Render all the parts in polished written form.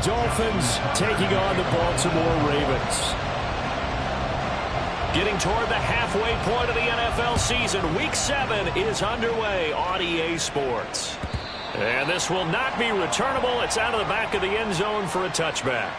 Dolphins taking on the Baltimore Ravens. Getting toward the halfway point of the NFL season. Week 7 is underway on EA Sports. And this will not be returnable. It's out of the back of the end zone for a touchback.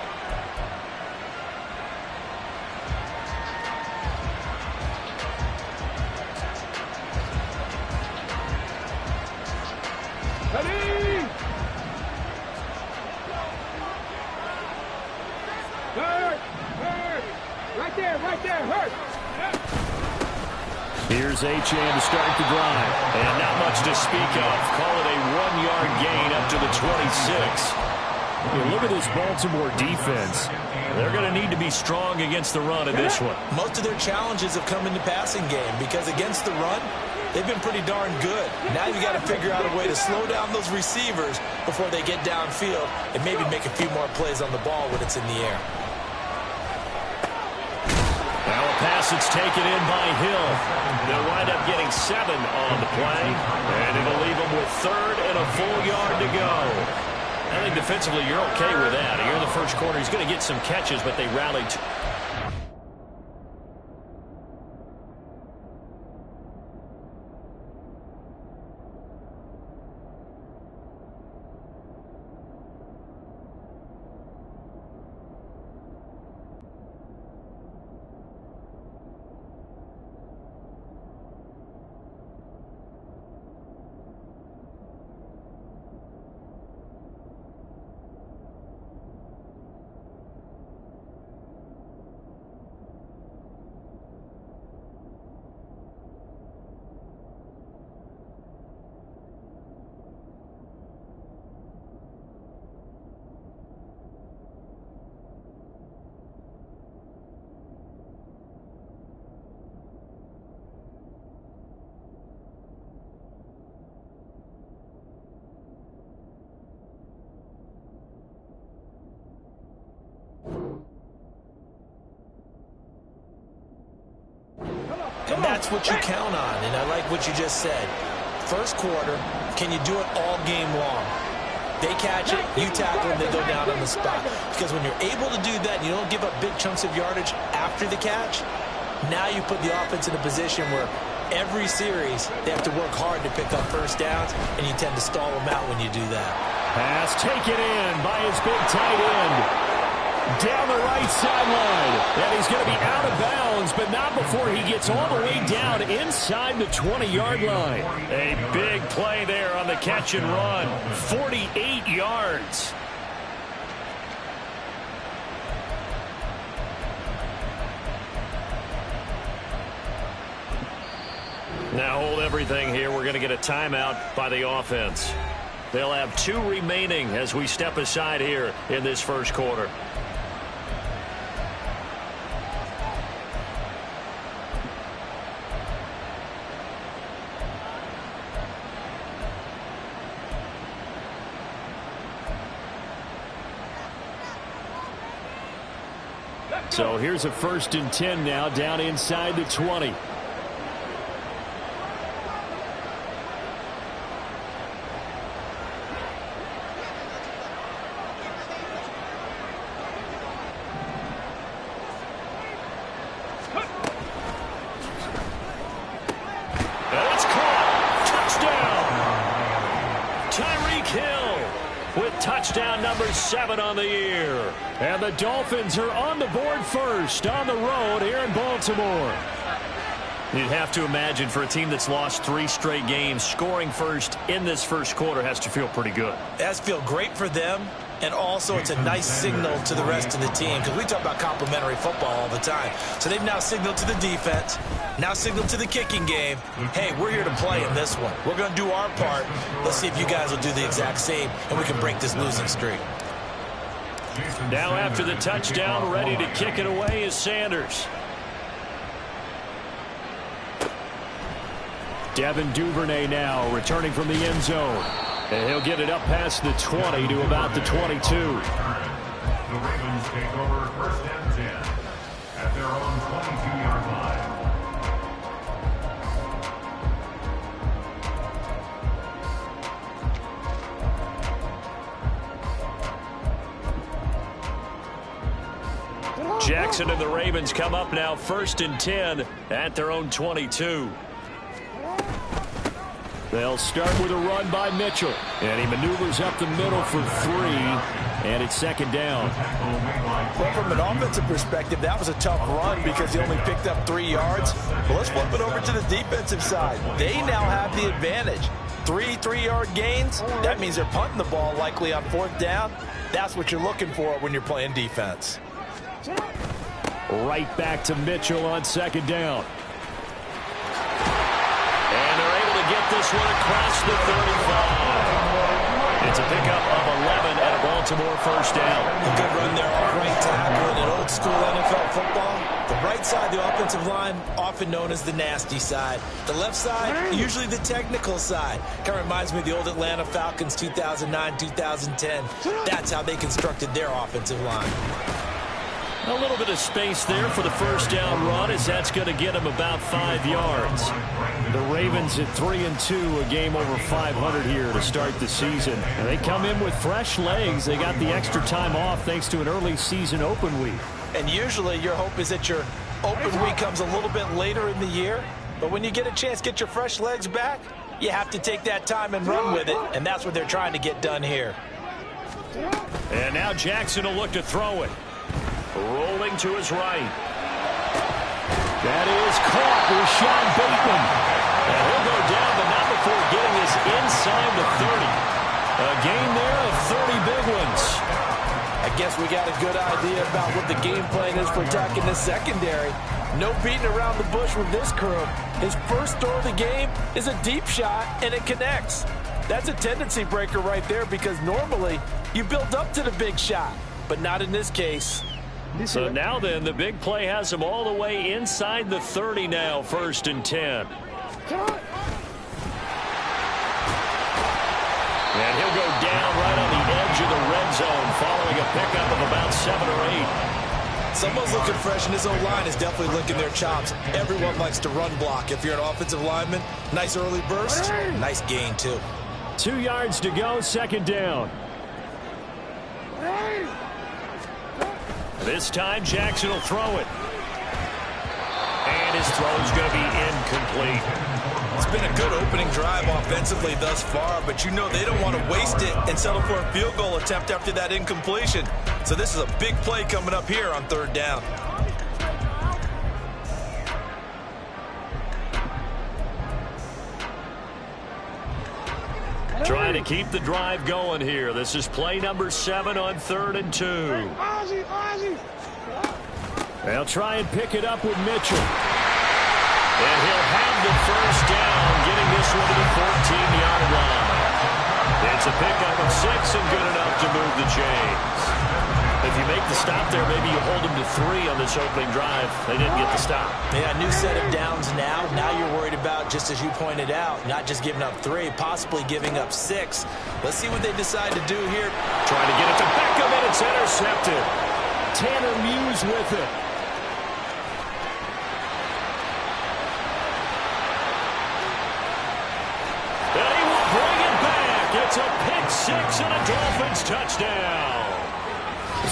Here's Achane to start the drive. And not much to speak of. Call it a 1-yard gain up to the 26. Look at this Baltimore defense. They're going to need to be strong against the run in this one. Most of their challenges have come in the passing game because against the run, they've been pretty darn good. Now you got to figure out a way to slow down those receivers before they get downfield and maybe make a few more plays on the ball when it's in the air. Now a pass that's taken in by Hill. They'll wind up getting 7 on the play, and it'll leave them with 3rd and a full yard to go. I think defensively you're okay with that. Here in the first quarter, he's going to get some catches, but they rallied. And that's what you count on, and I like what you just said. First quarter, can you do it all game long? They catch it, you tackle them, they go down on the spot. Because when you're able to do that, and you don't give up big chunks of yardage after the catch, now you put the offense in a position where every series they have to work hard to pick up first downs, and you tend to stall them out when you do that. Pass taken in by his big tight end. Down the right sideline. And he's going to be out of bounds, but not before he gets all the way down inside the 20-yard line. A big play there on the catch and run. 48 yards. Now hold everything here. We're going to get a timeout by the offense. They'll have 2 remaining as we step aside here in this first quarter. So here's a 1st and 10 now down inside the 20. That's caught. Touchdown. Tyreek Hill with touchdown number 7 on the year. And the Dolphins are on the board first on the road here in Baltimore. You'd have to imagine for a team that's lost 3 straight games, scoring first in this first quarter has to feel pretty good. It has to feel great for them, and also it's a nice signal to the rest of the team because we talk about complimentary football all the time. So they've now signaled to the defense, now signaled to the kicking game, hey, we're here to play in this one. We're going to do our part. Let's see if you guys will do the exact same, and we can break this losing streak. Now after the touchdown, ready to kick it away is Sanders. Devin Duvernay now returning from the end zone. And he'll get it up past the 20 to about the 22. The Ravens take over 1st and 10 at their own 22-yard line. Jackson and the Ravens come up now 1st and 10 at their own 22. They'll start with a run by Mitchell. And he maneuvers up the middle for 3. And it's 2nd down. Well, from an offensive perspective, that was a tough run because he only picked up 3 yards. But let's flip it over to the defensive side. They now have the advantage. 3 3-yard gains. That means they're punting the ball likely on 4th down. That's what you're looking for when you're playing defense. Right back to Mitchell on 2nd down. And they're able to get this one across the 35. It's a pickup of 11 and a Baltimore 1st down. A good run there off right tackle in an old-school NFL football. The right side, the offensive line, often known as the nasty side. The left side, usually the technical side. Kind of reminds me of the old Atlanta Falcons 2009, 2010. That's how they constructed their offensive line. A little bit of space there for the 1st down run, as that's going to get him about 5 yards. The Ravens at 3-2, a game over 500 here to start the season. And they come in with fresh legs. They got the extra time off thanks to an early season open week. And usually your hope is that your open week comes a little bit later in the year. But when you get a chance to get your fresh legs back, you have to take that time and run with it. And that's what they're trying to get done here. And now Jackson will look to throw it. Rolling to his right. That is caught with Sean Bateman. And he'll go down, but not before getting us inside the 30. A gain there of 30 big ones. I guess we got a good idea about what the game plan is for attacking this secondary. No beating around the bush with this crew. His first throw of the game is a deep shot, and it connects. That's a tendency breaker right there because normally you build up to the big shot, but not in this case. So now then, the big play has him all the way inside the 30 now, 1st and 10. And he'll go down right on the edge of the red zone following a pickup of about 7 or 8. Someone's looking fresh, and his O-line is definitely licking their chops. Everyone likes to run block. If you're an offensive lineman, nice early burst, nice gain too. 2 yards to go, 2nd down. This time, Jackson will throw it. And his throw is going to be incomplete. It's been a good opening drive offensively thus far, but you know they don't want to waste it and settle for a field goal attempt after that incompletion. So this is a big play coming up here on 3rd down. Trying to keep the drive going here. This is play number 7 on 3rd and 2. They'll try and pick it up with Mitchell. And he'll have the 1st down, getting this one to the 14-yard line. It's a pickup of 6 and good enough to move the chains. If you make the stop there, maybe you hold them to 3 on this opening drive. They didn't get the stop. Yeah, new set of downs now. Now you're worried about, just as you pointed out, not just giving up 3, possibly giving up 6. Let's see what they decide to do here. Trying to get it to Beckham, and it's intercepted. Tanner Muse with it. And he will bring it back. It's a pick 6 and a Dolphins touchdown.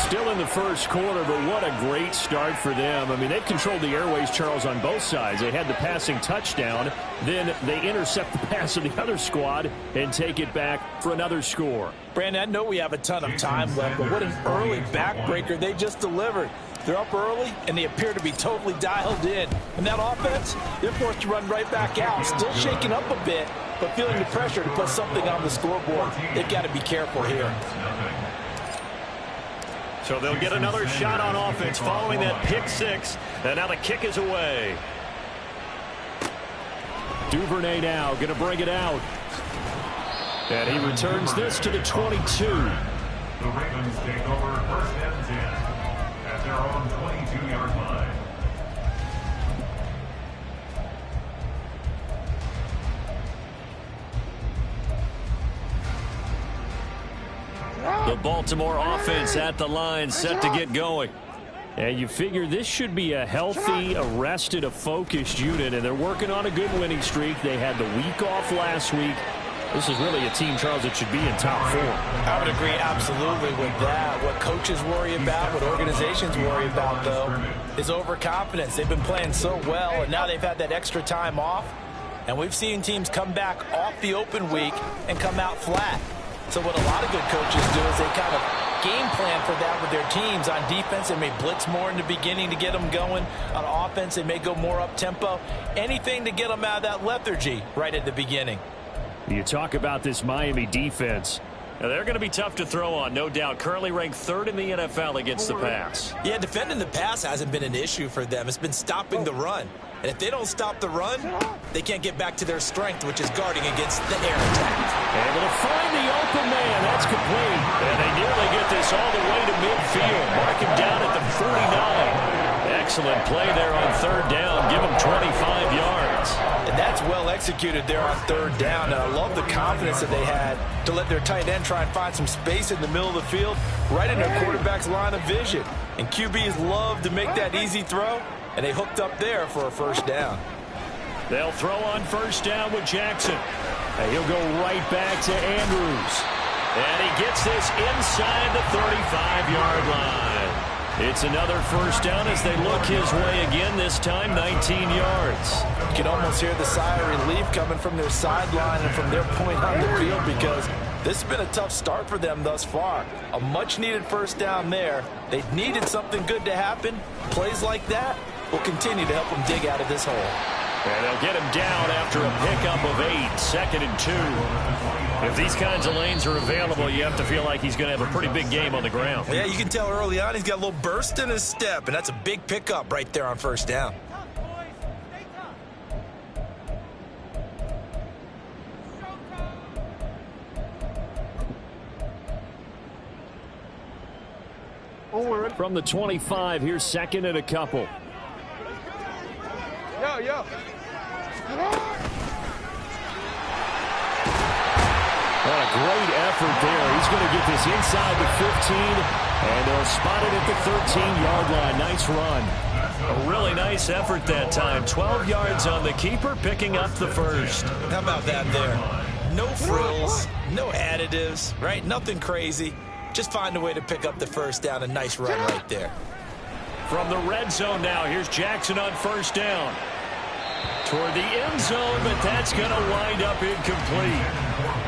Still in the first quarter, but what a great start for them. I mean, they've controlled the airways, Charles, on both sides. They had the passing touchdown. Then they intercept the pass of the other squad and take it back for another score. Brandon, I know we have a ton of time left, but what an early backbreaker they just delivered. They're up early, and they appear to be totally dialed in. And that offense, they're forced to run right back out. Still shaking up a bit, but feeling the pressure to put something on the scoreboard. They've got to be careful here. So they'll get another shot on offense following that pick 6. And now the kick is away. Duvernay now going to bring it out. And he returns this to the 22. The Ravens take over 1st and 10 at their own 22-yard line. The Baltimore offense at the line, set to get going. And you figure this should be a healthy, a focused unit, and they're working on a good winning streak. They had the week off last week. This is really a team, Charles, that should be in top 4. I would agree absolutely with that. What coaches worry about, what organizations worry about, though, is overconfidence. They've been playing so well, and now they've had that extra time off. And we've seen teams come back off the open week and come out flat. So what a lot of good coaches do is they kind of game plan for that with their teams. On defense, they may blitz more in the beginning to get them going. On offense, they may go more up-tempo. Anything to get them out of that lethargy right at the beginning. You talk about this Miami defense. Now, they're going to be tough to throw on, no doubt. Currently ranked 3rd in the NFL against the pass. Yeah, defending the pass hasn't been an issue for them. It's been stopping the run. And if they don't stop the run, they can't get back to their strength, which is guarding against the air attack. Able to find the open man. That's complete. And they nearly get this all the way to midfield. Mark him down at the 49. Excellent play there on 3rd down. Give him 25 yards. And that's well executed there on 3rd down. And I love the confidence that they had to let their tight end try and find some space in the middle of the field, right in their quarterback's line of vision. And QBs love to make that easy throw, and they hooked up there for a 1st down. They'll throw on 1st down with Jackson. And he'll go right back to Andrews. And he gets this inside the 35-yard line. It's another 1st down as they look his way again, this time 19 yards. You can almost hear the sigh of relief coming from their sideline and from their point on the field, because this has been a tough start for them thus far. A much-needed 1st down there. They needed something good to happen. Plays like that will continue to help them dig out of this hole. And they'll get him down after a pickup of 8, 2nd and 2. If these kinds of lanes are available, you have to feel like he's going to have a pretty big game on the ground. Yeah, you can tell early on he's got a little burst in his step, and that's a big pickup right there on 1st down. From the 25, here's 2nd and a couple. Yo. What a great effort there. He's going to get this inside the 15, and they'll spot it at the 13-yard line. Nice run. A really nice effort that time. 12 yards on the keeper, picking up the 1st. How about that there? No frills, no additives, right? Nothing crazy. Just find a way to pick up the 1st down. A nice run right there. From the red zone now, here's Jackson on 1st down. Toward the end zone, but that's going to wind up incomplete.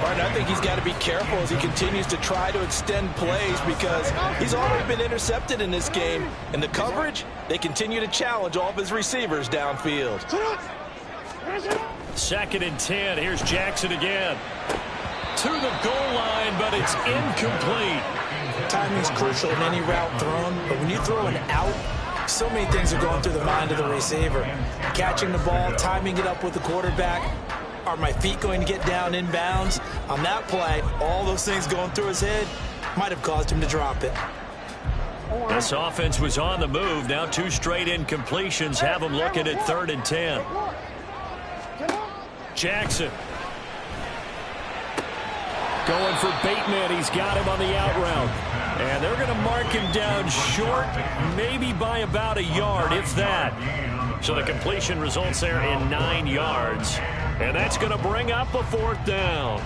Martin, I think he's got to be careful as he continues to try to extend plays, because he's already been intercepted in this game. And the coverage, they continue to challenge all of his receivers downfield. 2nd and 10. Here's Jackson again. To the goal line, but it's incomplete. Timing's crucial in any route thrown, but when you throw an out, so many things are going through the mind of the receiver. Catching the ball, timing it up with the quarterback. Are my feet going to get down in bounds? On that play, all those things going through his head might have caused him to drop it. This offense was on the move. Now 2 straight incompletions have them looking at 3rd and 10. Jackson. Going for Bateman. He's got him on the out route. And they're going to mark him down short, maybe by about a yard, if that. So the completion results there in 9 yards. And that's going to bring up a 4th down.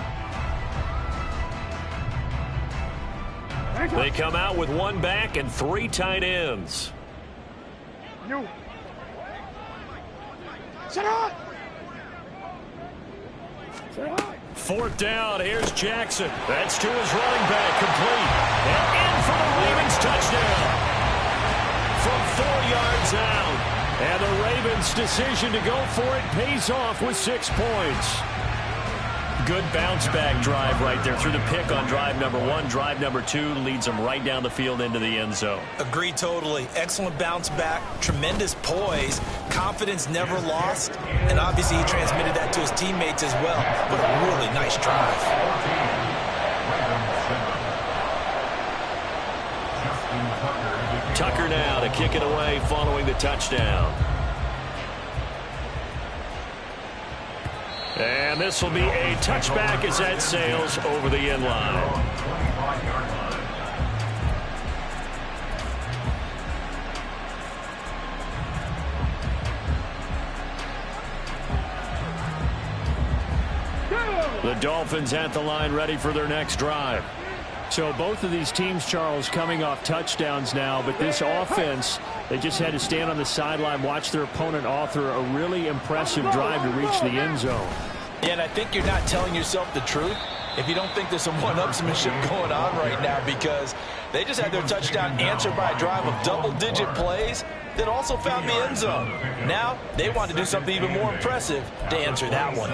They come out with 1 back and 3 tight ends. 4th down. Here's Jackson. That's to his running back. Complete. And in for the Ravens touchdown. From 4 yards out. And the Ravens' decision to go for it pays off with 6 points. Good bounce-back drive right there through the pick on drive number 1. Drive number 2 leads them right down the field into the end zone. Agree totally. Excellent bounce back. Tremendous poise. Confidence never lost. And obviously he transmitted that to his teammates as well. But a really nice drive. Tucker now to kick it away following the touchdown. And this will be a touchback as that sails over the end line. The Dolphins at the line ready for their next drive. So both of these teams, Charles, coming off touchdowns now, but this offense, they just had to stand on the sideline, watch their opponent author a really impressive drive to reach the end zone. Yeah, and I think you're not telling yourself the truth if you don't think there's some one-upsmanship going on right now, because they just had their touchdown answered by a drive of double-digit plays that also found the end zone. Now they want to do something even more impressive to answer that one.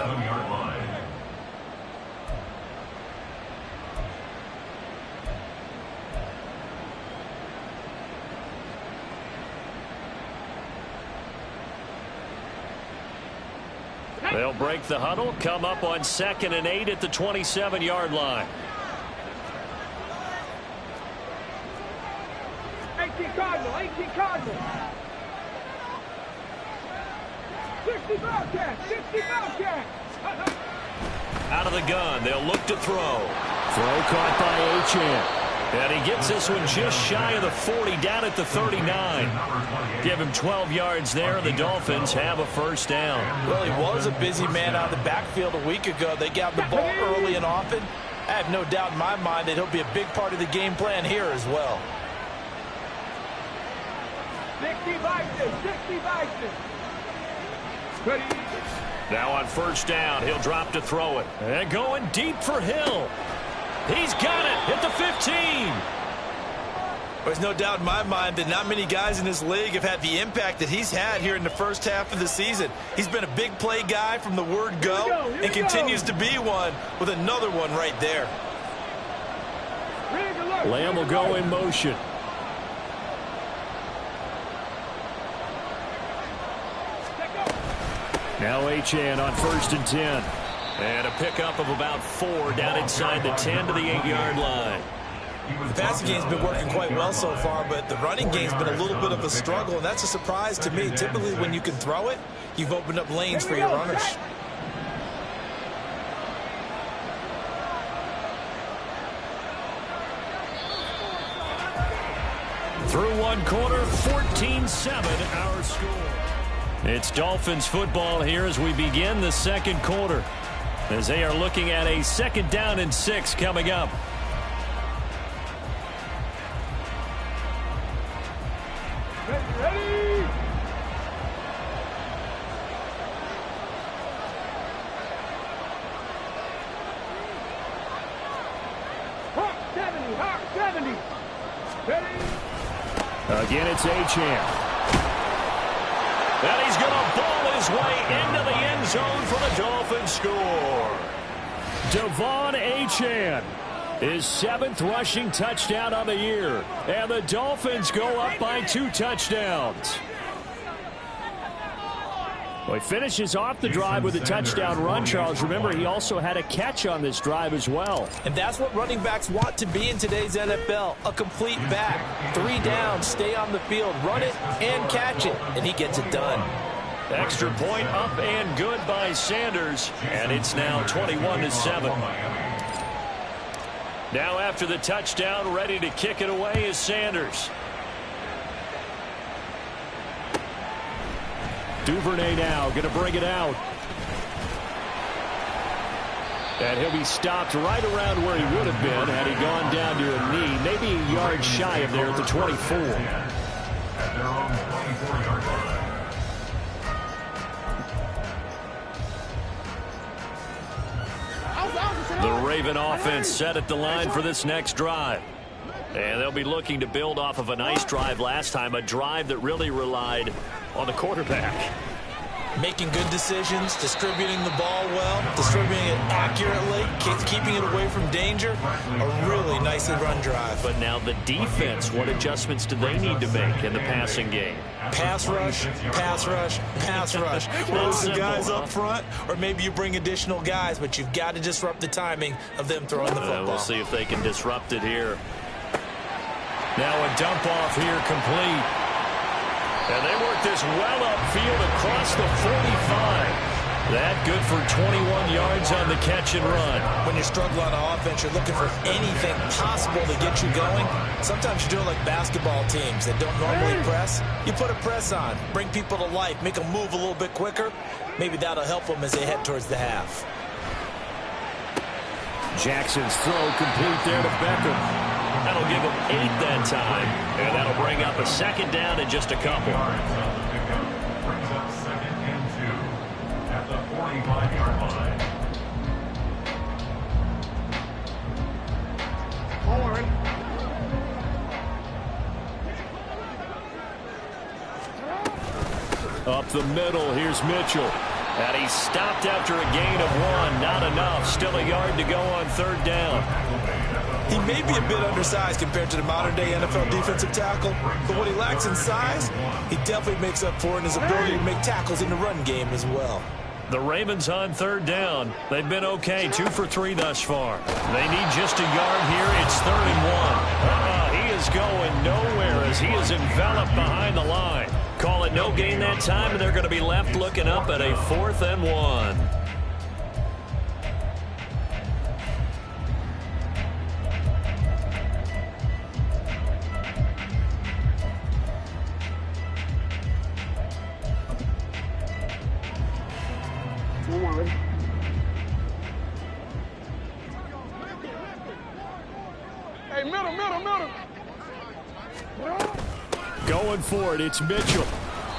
They'll break the huddle, come up on 2nd and 8 at the 27-yard line. 18 Cardinal, 18 Cardinal. 60 Bobcat, 60 Bobcat. Out of the gun, they'll look to throw. Throw caught by Achane. And he gets this one just shy of the 40, down at the 39. Give him 12 yards there. The Dolphins have a first down. Well, he was a busy man out of the backfield a week ago. They got the ball early and often. I have no doubt in my mind that he'll be a big part of the game plan here as well. 60 Bison, 60 Bison. Now on first down, he'll drop to throw it. And going deep for Hill. He's got it at the 15. There's no doubt in my mind that not many guys in this league have had the impact that he's had here in the first half of the season. He's been a big play guy from the word go and continues to be one with another one right there. Lamb will go in motion. Now Achane on 1st and 10. And a pickup of about 4 down inside the 10 to the 8-yard line. The passing game's been working quite well so far, but the running game's been a little bit of a struggle, and that's a surprise to me. Typically, when you can throw it, you've opened up lanes for your runners. Through one quarter, 14-7 our score. It's Dolphins football here as we begin the second quarter, as they are looking at a 2nd down and 6 coming up. Ready? Hawk 70. Ready? Again, it's Achane. And he's going to ball his way into the end zone for the Dolphins score. Devon Achane, his 7th rushing touchdown on the year. And the Dolphins go up by 2 touchdowns. Well, he finishes off the drive with a touchdown run, Charles. Remember, he also had a catch on this drive as well. And that's what running backs want to be in today's NFL, a complete back. 3 downs, stay on the field, run it, and catch it, and he gets it done. Extra point up and good by Sanders, and it's now 21-7. Now after the touchdown, ready to kick it away is Sanders. Duvernay now going to bring it out. And he'll be stopped right around where he would have been had he gone down to a knee, maybe a yard shy of there at the 24. At their own 24-yard line. The Raven offense set at the line for this next drive. And they'll be looking to build off of a nice drive last time, a drive that really relied on the quarterback. Making good decisions, distributing the ball well, distributing it accurately, keeping it away from danger. A really nicely run drive. But now the defense, what adjustments do they need to make in the passing game? Pass rush, pass rush, pass rush. Load some guys up front, or maybe you bring additional guys, but you've got to disrupt the timing of them throwing the football. We'll see if they can disrupt it here. Now a dump off here complete. And they work this well upfield across the 45. That good for 21 yards on the catch and run. When you're struggling on offense, you're looking for anything possible to get you going. Sometimes you do it like basketball teams that don't normally press. You put a press on, bring people to life, make them move a little bit quicker. Maybe that'll help them as they head towards the half. Jackson's throw complete there to Beckham. That'll give him 8 that time, and that'll bring up a second down in just a couple. Brings up 2nd and 2 at the 45-yard line. Up the middle, here's Mitchell. And he's stopped after a gain of 1. Not enough. Still a yard to go on 3rd down. He may be a bit undersized compared to the modern-day NFL defensive tackle, but what he lacks in size, he definitely makes up for in his ability to make tackles in the run game as well. The Ravens on 3rd down. They've been okay, 2 for 3 thus far. They need just a yard here. It's 3rd and 1. He is going nowhere as he is enveloped behind the line. Call it no gain that time, and they're going to be left looking up at a 4th and 1. Hey, middle. Going for it, it's Mitchell.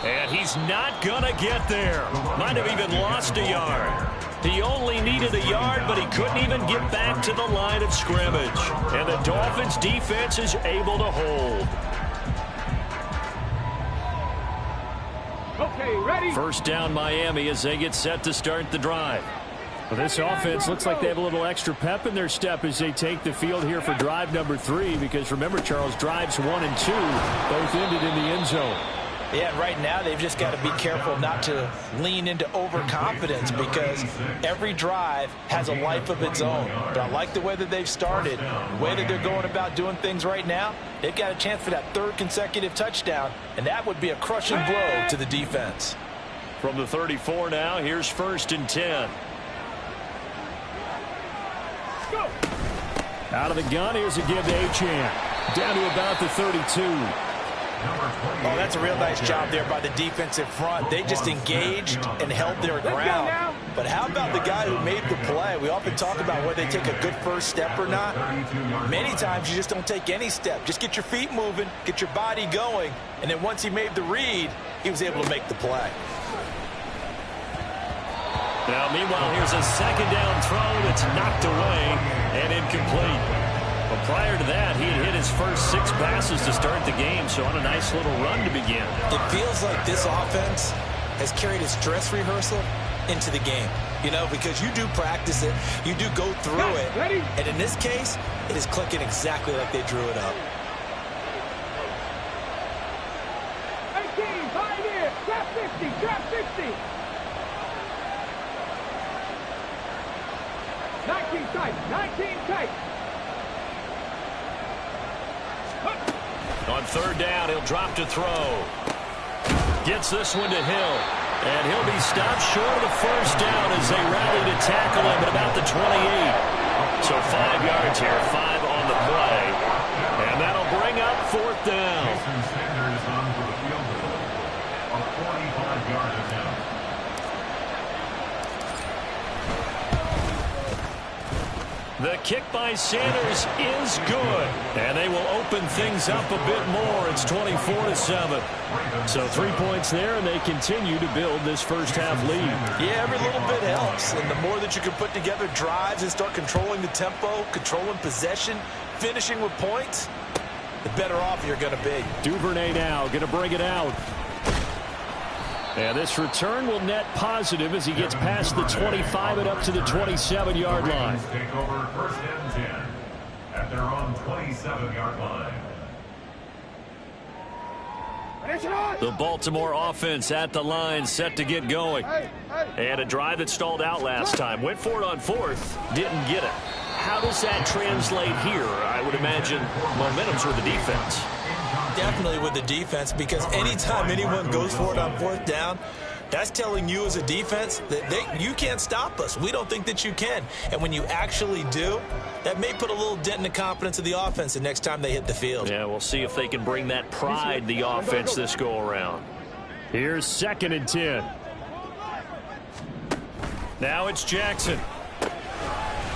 And he's not going to get there. Might have even lost a yard. He only needed a yard, but he couldn't even get back to the line of scrimmage. And the Dolphins' defense is able to hold. Okay, ready? First down Miami as they get set to start the drive. Well, this offense looks like they have a little extra pep in their step as they take the field here for drive number 3, because remember, Charles, drives 1 and 2 both ended in the end zone. Yeah, right now they've just got to be careful not to lean into overconfidence, because every drive has a life of its own. But I like the way that they've started, the way that they're going about doing things right now. They've got a chance for that 3rd consecutive touchdown, and that would be a crushing blow to the defense. From the 34 now, here's 1st and 10. Go! Out of the gun, here's a give to Achane. Down to about the 32. Oh, that's a real nice job there by the defensive front. They just engaged and held their ground. But how about the guy who made the play? We often talk about whether they take a good first step or not. Many times you just don't take any step. Just get your feet moving, get your body going, and then once he made the read, he was able to make the play. Now, meanwhile, here's a 2nd down throw that's knocked away and incomplete. But prior to that, he had hit his first 6 passes to start the game, so on a nice little run to begin. It feels like this offense has carried its dress rehearsal into the game. You know, because you do practice it, you do go through it, and in this case, it is clicking exactly like they drew it up. 18, hide in, trap 50, trap 50. 19 tight. On 3rd down, he'll drop to throw. Gets this one to Hill. And he'll be stopped short of the first down as they rally to tackle him at about the 28. So 5 yards here, 5 on the play. And that'll bring up 4th down. Jason Sanders on for the field goal. A 45-yard attempt. The kick by Sanders is good. And they will open things up a bit more. It's 24-7. So 3 points there, and they continue to build this first half lead. Yeah, every little bit helps. And the more that you can put together drives and start controlling the tempo, controlling possession, finishing with points, the better off you're going to be. Duvernay now going to bring it out. And this return will net positive as he gets past the 25 and up to the 27-yard line. Take over 1st and 10 at their own 27-yard line. The Baltimore offense at the line, set to get going. And a drive that stalled out last time. Went for it on 4th, didn't get it. How does that translate here? I would imagine momentum's with the defense. Definitely with the defense, because anytime anyone goes for it on 4th down, that's telling you as a defense that you can't stop us. We don't think that you can. And when you actually do, that may put a little dent in the confidence of the offense the next time they hit the field. Yeah, we'll see if they can bring that pride, the offense, this go-around. Here's 2nd and 10. Now it's Jackson.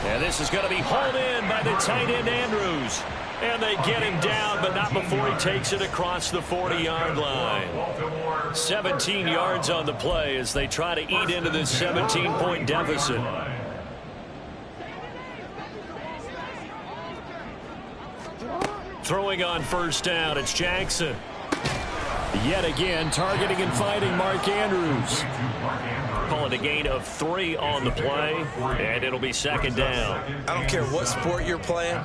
And this is going to be hauled in by the tight end, Andrews. And they get him down, but not before he takes it across the 40-yard line. 17 yards on the play as they try to eat into this 17-point deficit. Throwing on first down, it's Jackson. Yet again, targeting and finding Mark Andrews. Call it a gain of 3 on the play, and it'll be second down. I don't care what sport you're playing.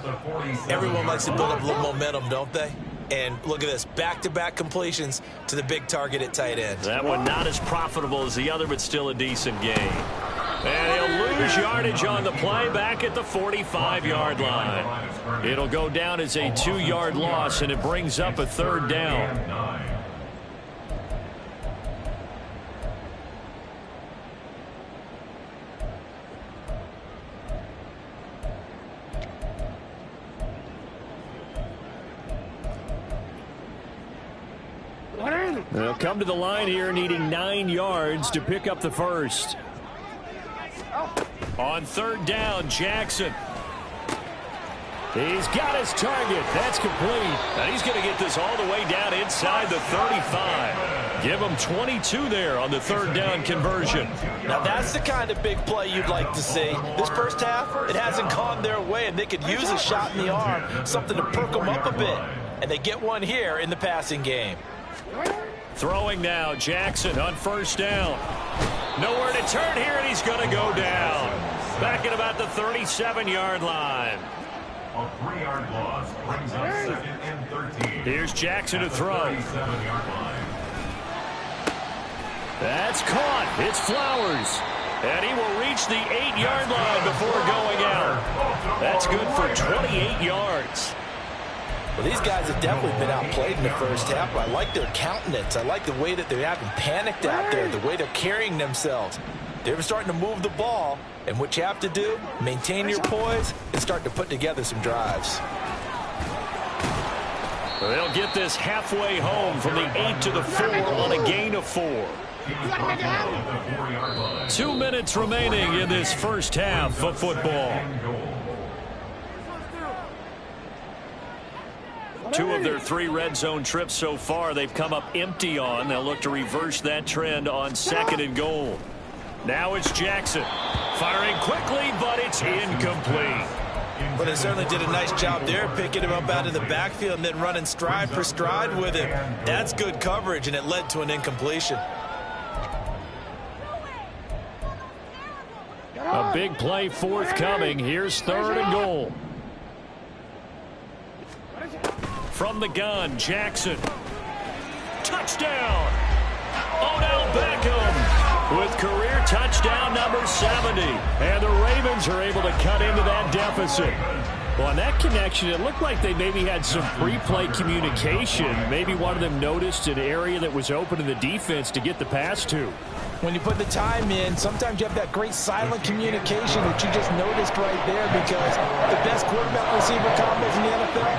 Everyone likes to build up a little momentum, don't they? And look at this, back-to-back completions to the big target at tight end. That one not as profitable as the other, but still a decent gain. And he'll lose yardage on the play back at the 45-yard line. It'll go down as a 2-yard loss, and it brings up a third down. They'll come to the line here needing 9 yards to pick up the first. On third down, Jackson. He's got his target. That's complete. And he's going to get this all the way down inside the 35. Give him 22 there on the third down conversion. Now that's the kind of big play you'd like to see. This first half, it hasn't gone their way, and they could use a shot in the arm, something to perk them up a bit. And they get one here in the passing game. Throwing now, Jackson on first down. Nowhere to turn here, and he's going to go down. Back at about the 37-yard line. A 3-yard loss brings up second and 13. Here's Jackson to throw. 37-yard line. That's caught. It's Flowers. And he will reach the 8-yard line before going out. That's good for 28 yards. Well, these guys have definitely been outplayed in the first half, but I like their countenance. I like the way that they haven't panicked out there, the way they're carrying themselves. They're starting to move the ball, and what you have to do, maintain your poise and start to put together some drives. They'll get this halfway home from the 8 to the 4 on a gain of 4. 2 minutes remaining in this first half of football. 2 of their 3 red zone trips so far they've come up empty on. They'll look to reverse that trend on second and goal. Now it's Jackson. Firing quickly, but it's incomplete. But they certainly did a nice job there, picking him up out of the backfield and then running stride for stride with him. That's good coverage, and it led to an incompletion. A big play forthcoming. Here's third and goal. From the gun, Jackson. Touchdown! Odell Beckham with career touchdown number 70. And the Ravens are able to cut into that deficit. Well, on that connection, it looked like they maybe had some pre-play communication. Maybe one of them noticed an area that was open in the defense to get the pass to. When you put the time in, sometimes you have that great silent communication that you just noticed right there, because the best quarterback-receiver combos in the NFL,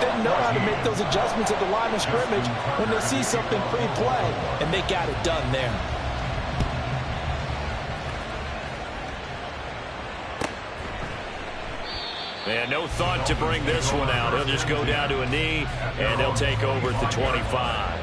they know how to make those adjustments at the line of scrimmage when they see something pre-play, and they got it done there. And no thought to bring this one out. He'll just go down to a knee, and he'll take over at the 25.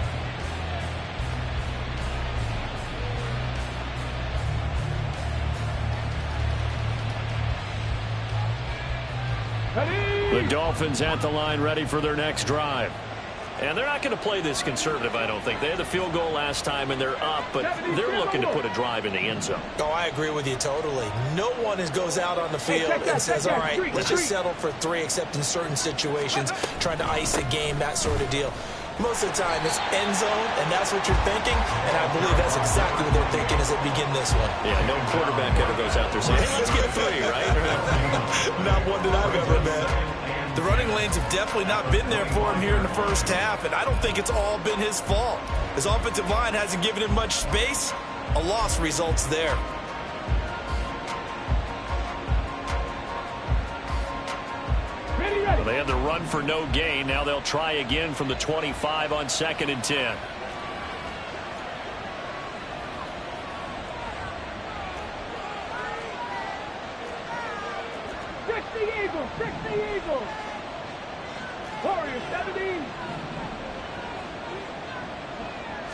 The Dolphins at the line, ready for their next drive. And they're not going to play this conservative, I don't think. They had the field goal last time, and they're up, but they're looking to put a drive in the end zone. Oh, I agree with you totally. No one goes out on the field and says, all right, let's just settle for 3, except in certain situations, trying to ice a game, that sort of deal. Most of the time, it's end zone, and that's what you're thinking, and I believe that's exactly what they're thinking as they begin this one. Yeah, no quarterback ever goes out there saying, hey, let's get 3, right? Not one that I've ever met. The running lanes have definitely not been there for him here in the first half, and I don't think it's all been his fault. His offensive line hasn't given him much space. A loss results there. Well, they had the run for no gain. Now they'll try again from the 25 on 2nd and 10.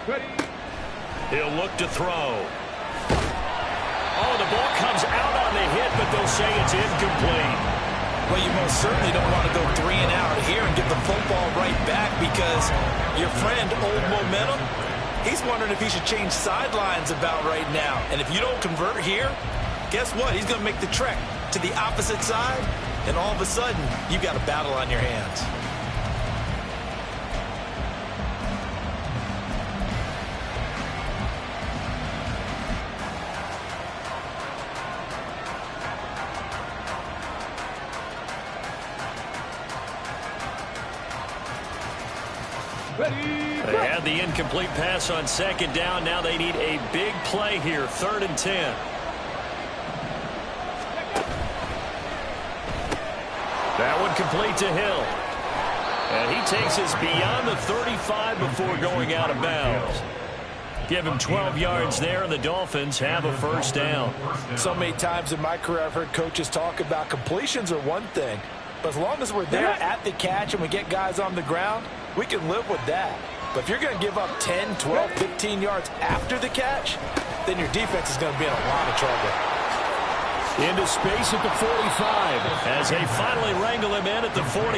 He'll look to throw. Oh, the ball comes out on the hit, but they'll say it's incomplete. Well, you most certainly don't want to go 3 and out here and get the football right back, because your friend, Old Momentum, he's wondering if he should change sidelines about right now. And if you don't convert here, guess what? He's going to make the trek to the opposite side, and all of a sudden, you got a battle on your hands. They had the incomplete pass on second down. Now they need a big play here, 3rd and 10. That one complete to Hill. And he takes us beyond the 35 before going out of bounds. Give him 12 yards there, and the Dolphins have a first down. So many times in my career I've heard coaches talk about completions are one thing, but as long as we're there at the catch and we get guys on the ground, we can live with that. But if you're going to give up 10, 12, 15 yards after the catch, then your defense is going to be in a lot of trouble. Into space at the 45. As they finally wrangle him in at the 48.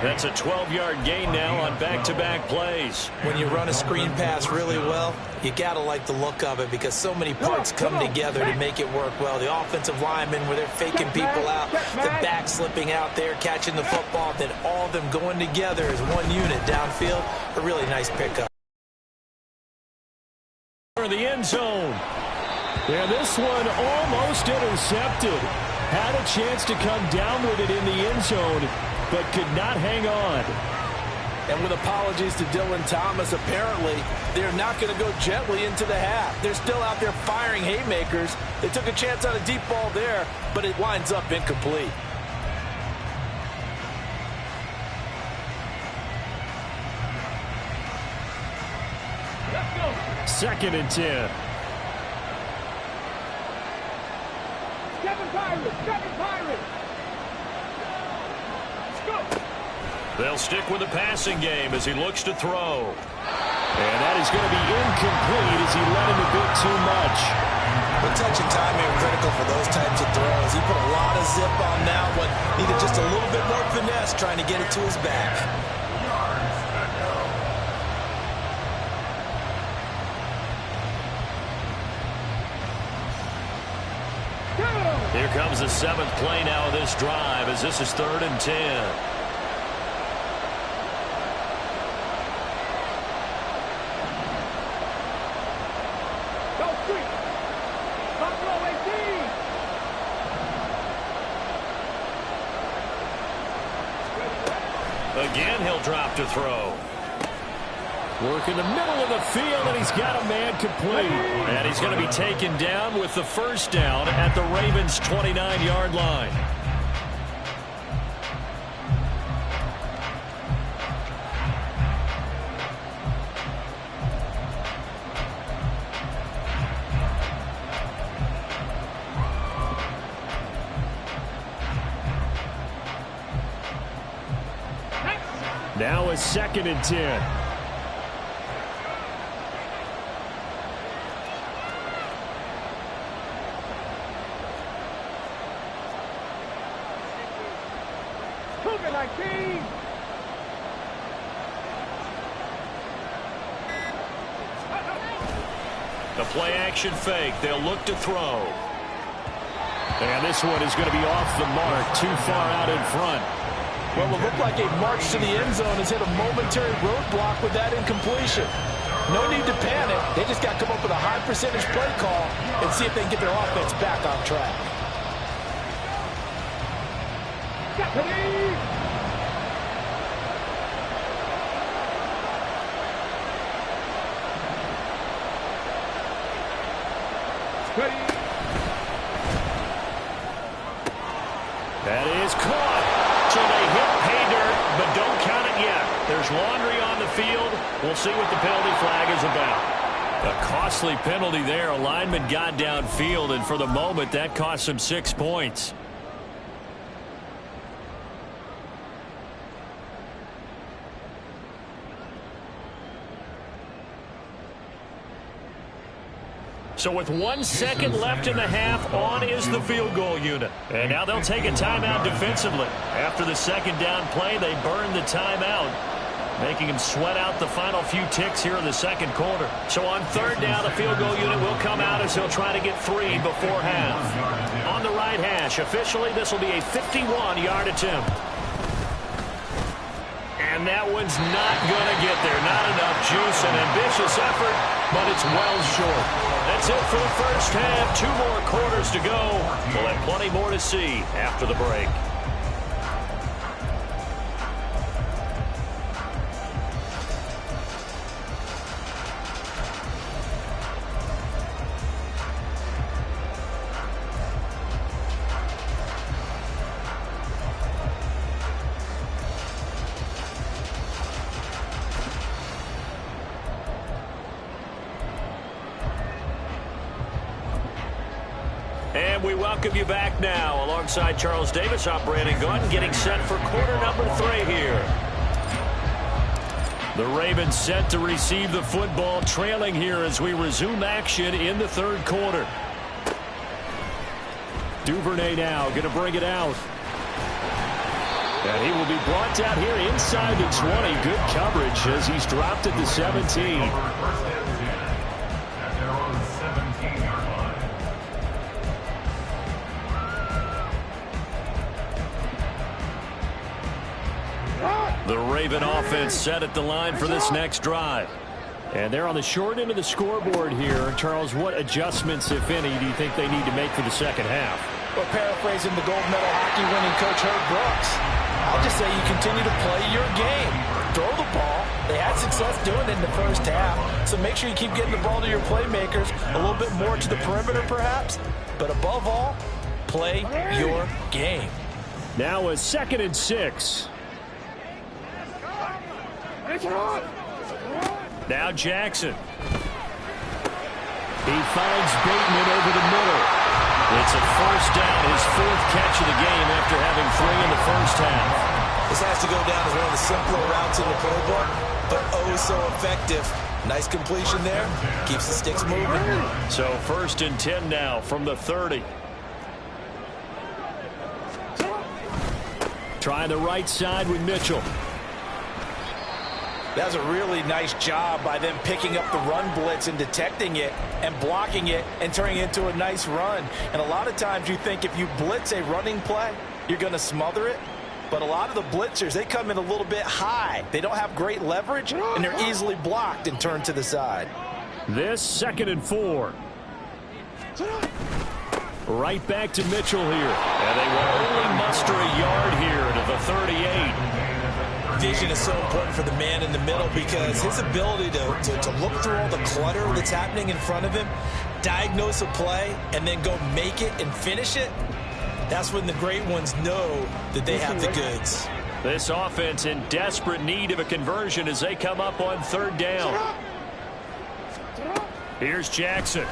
That's a 12-yard gain now on back-to-back plays. When you run a screen pass really well, you got to like the look of it, because so many parts come together to make it work well. The offensive linemen, where they're faking people out, the back slipping out there, catching the football, then all of them going together as one unit downfield. A really nice pickup. For the end zone. And this one almost intercepted. Had a chance to come down with it in the end zone, but could not hang on. And with apologies to Dylan Thomas, apparently they're not going to go gently into the half. They're still out there firing haymakers. They took a chance on a deep ball there, but it winds up incomplete. Let's go. 2nd and 10. Seven Pirates. Let's go. They'll stick with the passing game as he looks to throw. And that is going to be incomplete as he let him a bit too much. But touch and timing are critical for those types of throws. He put a lot of zip on that one. Needed just a little bit more finesse trying to get it to his back. Here comes the 7th play now of this drive, as this is 3rd and 10. Go street. Buffalo 18. Again, he'll drop to throw. Work in the middle of the field, and he's got a man complete. And he's going to be taken down with the first down at the Ravens' 29-yard line. Now a 2nd and 10. Cougar 19. The play-action fake. They'll look to throw. And this one is going to be off the mark, too far out in front. Well, it looked like a march to the end zone has hit a momentary roadblock with that incompletion. No need to panic. They just got to come up with a high percentage play call and see if they can get their offense back on track. Deputy. Ready. That is caught. So they hit pay dirt, but don't count it yet. There's laundry on the field. We'll see what the penalty flag is about. A costly penalty there. A lineman got downfield, and for the moment, that cost him 6 points. So with 1 second left in the half, on is the field goal unit. And now they'll take a timeout defensively. After the second down play, they burn the timeout, making him sweat out the final few ticks here in the second quarter. So on third down, the field goal unit will come out as he'll try to get 3 before half. On the right hash, officially this will be a 51-yard attempt. And that one's not going to get there. Not enough juice. An ambitious effort, but it's well short. That's it for the first half. 2 more quarters to go. We'll have plenty more to see after the break. And we welcome you back now alongside Charles Davis. I'm Brandon Gordon getting set for quarter number 3 here. The Ravens set to receive the football, trailing here as we resume action in the third quarter. Duvernay now going to bring it out. And he will be brought down here inside the 20. Good coverage as he's dropped at the 17. The Raven offense set at the line for this next drive. And they're on the short end of the scoreboard here. Charles, what adjustments, if any, do you think they need to make for the second half? Well, paraphrasing the gold medal hockey winning coach Herb Brooks, I'll just say you continue to play your game. Throw the ball. They had success doing it in the first half. So make sure you keep getting the ball to your playmakers, a little bit more to the perimeter perhaps. But above all, play your game. Now a 2nd and 6. Now Jackson. He finds Bateman over the middle. It's a first down, his 4th catch of the game after having 3 in the first half. This has to go down as one of the simpler routes in the playbook, but oh so effective. Nice completion there. Keeps the sticks moving. So 1st and 10 now from the 30. Try the right side with Mitchell. That was a really nice job by them picking up the run blitz and detecting it and blocking it and turning it into a nice run. And a lot of times you think if you blitz a running play, you're going to smother it. But a lot of the blitzers, they come in a little bit high. They don't have great leverage, and they're easily blocked and turned to the side. This 2nd and 4. Right back to Mitchell here. And they will only muster a yard here to the 38. Vision is so important for the man in the middle because his ability to look through all the clutter that's happening in front of him, diagnose a play, and then go make it and finish it, that's when the great ones know that they have the goods. This offense in desperate need of a conversion as they come up on 3rd down. Here's Jackson. And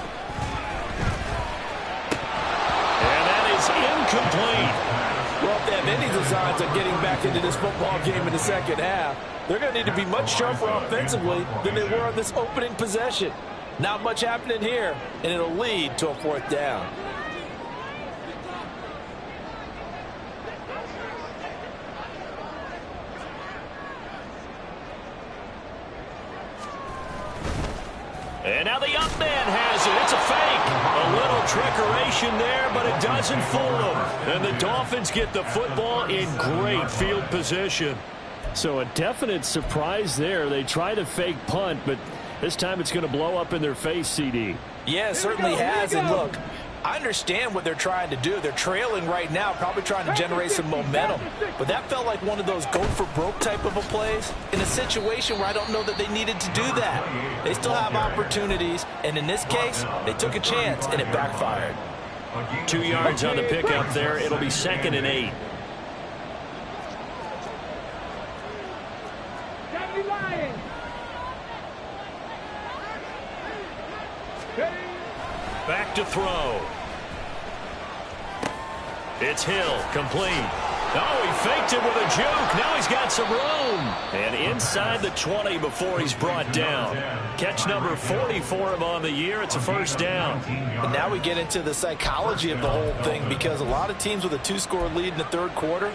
that is incomplete. Well, if they have any designs on getting back into this football game in the second half, they're going to need to be much sharper offensively than they were on this opening possession. Not much happening here, and it'll lead to a 4th down. And now the up man has it. It's a fake. A little trickeration there, but it doesn't fool them. And the Dolphins get the football in great field position. So a definite surprise there. They try the fake punt, but this time it's going to blow up in their face, CD. Yeah, it certainly has. And look, I understand what they're trying to do. They're trailing right now, probably trying to generate some momentum. But that felt like one of those go-for-broke type of a plays in a situation where I don't know that they needed to do that. They still have opportunities, and in this case, they took a chance, and it backfired. 2 yards on the pickup there. It'll be 2nd and 8. Back to throw. It's Hill, complete. Oh, he faked it with a juke. Now he's got some room. And inside the 20 before he's brought down. Catch number 40 for him on the year. It's a first down. And now we get into the psychology of the whole thing, because a lot of teams with a 2-score lead in the third quarter,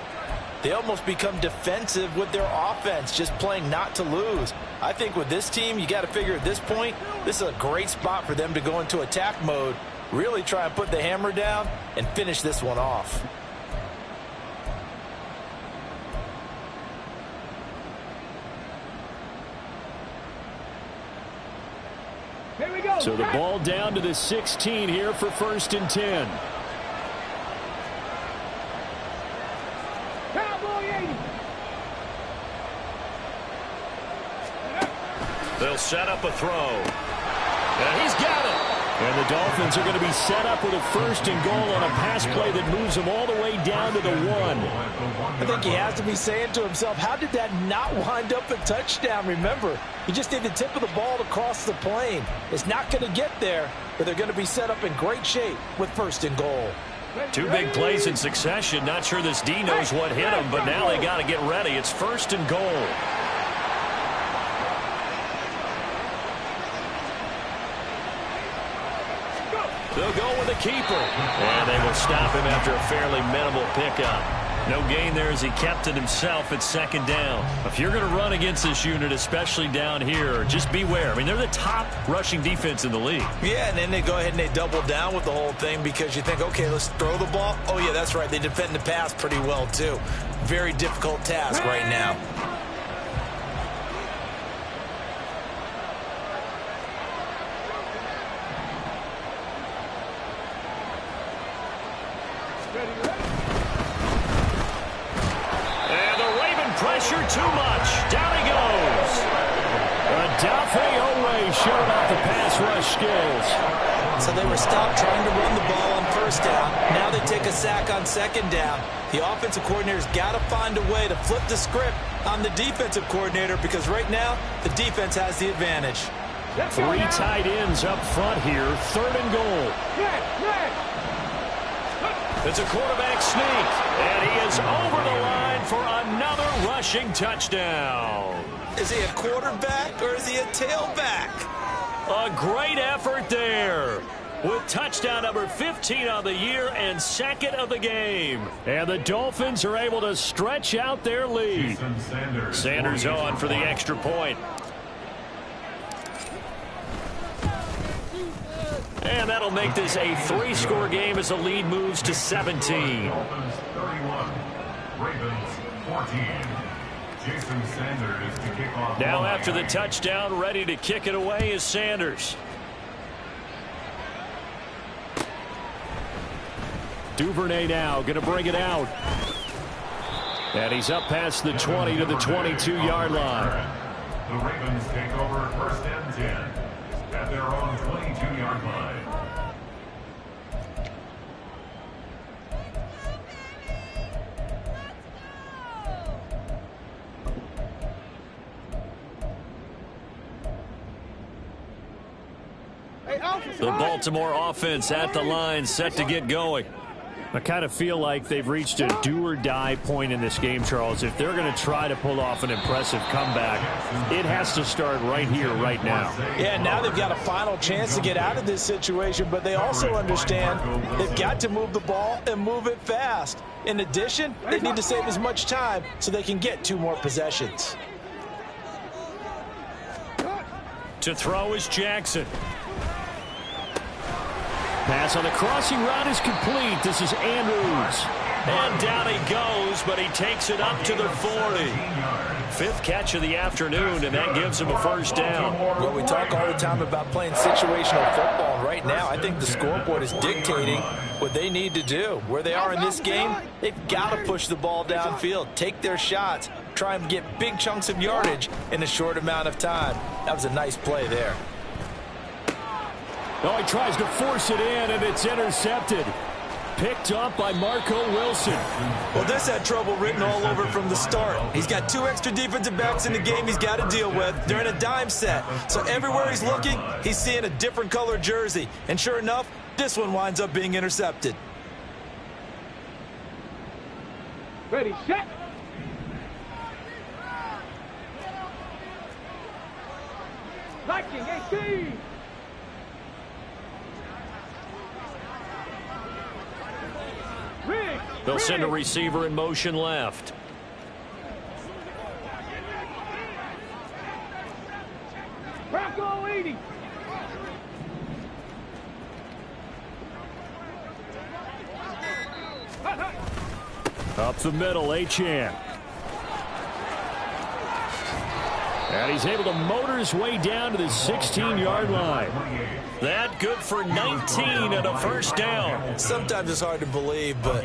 they almost become defensive with their offense, just playing not to lose. I think with this team, you got to figure at this point, this is a great spot for them to go into attack mode, really try and put the hammer down and finish this one off. Here we go. So the ball down to the 16 here for 1st and 10. Cowboy 80. They'll set up a throw. And he's got it. And the Dolphins are going to be set up with a 1st and goal on a pass play that moves them all the way down to the 1. I think he has to be saying to himself, how did that not wind up a touchdown? Remember, you just need the tip of the ball to cross the plane. It's not going to get there, but they're going to be set up in great shape with 1st and goal. 2 big plays in succession. Not sure this D knows what hit him, but now they got to get ready. It's 1st and goal. They'll go with the keeper. And they will stop him after a fairly minimal pickup. No gain there as he kept it himself at 2nd down. If you're going to run against this unit, especially down here, just beware. I mean, they're the top rushing defense in the league. Yeah, and then they go ahead and they double down with the whole thing because you think, okay, let's throw the ball. Oh, yeah, that's right. They defend the pass pretty well, too. Very difficult task right now. Pressure too much. Down he goes. Adafe Owe showed off the pass rush skills. So they were stopped trying to run the ball on 1st down. Now they take a sack on 2nd down. The offensive coordinator's got to find a way to flip the script on the defensive coordinator, because right now the defense has the advantage. 3 tight ends up front here. 3rd and goal. It's a quarterback sneak, and he is over the line for another rushing touchdown. Is he a quarterback or is he a tailback? A great effort there, with touchdown number 15 on the year and 2nd of the game. And the Dolphins are able to stretch out their lead. Sanders on for the extra point. And that'll make this a 3-score game as the lead moves to 17. Dolphins 31, Ravens 14. Jason Sanders to kick off. Now after the touchdown, ready to kick it away is Sanders. Duvernay now going to bring it out. And he's up past the 20 to the 22-yard line. The Ravens take over 1st and 10 at their own 22-yard line. The Baltimore offense at the line, set to get going. I kind of feel like they've reached a do-or-die point in this game, Charles. If they're going to try to pull off an impressive comeback, it has to start right here, right now. Yeah, now they've got a final chance to get out of this situation, but they also understand they've got to move the ball and move it fast. In addition, they need to save as much time so they can get 2 more possessions. To throw is Jackson. Pass on the crossing route is complete. This is Andrews. And down he goes, but he takes it up to the 40. 5th catch of the afternoon, and that gives him a 1st down. Well, we talk all the time about playing situational football, and right now I think the scoreboard is dictating what they need to do. Where they are in this game, they've got to push the ball downfield, take their shots, try and get big chunks of yardage in a short amount of time. That was a nice play there. Oh, he tries to force it in, and it's intercepted. Picked up by Marco Wilson. Well, this had trouble written all over from the start. He's got 2 extra defensive backs in the game he's got to deal with. They're in a dime set. So everywhere he's looking, he's seeing a different color jersey. And sure enough, this one winds up being intercepted. Ready, set. Liking 18. They'll send a receiver in motion left. Bronco 80. Up the middle, Achane. And he's able to motor his way down to the 16-yard line. That good for 19 and a first down. Sometimes it's hard to believe, but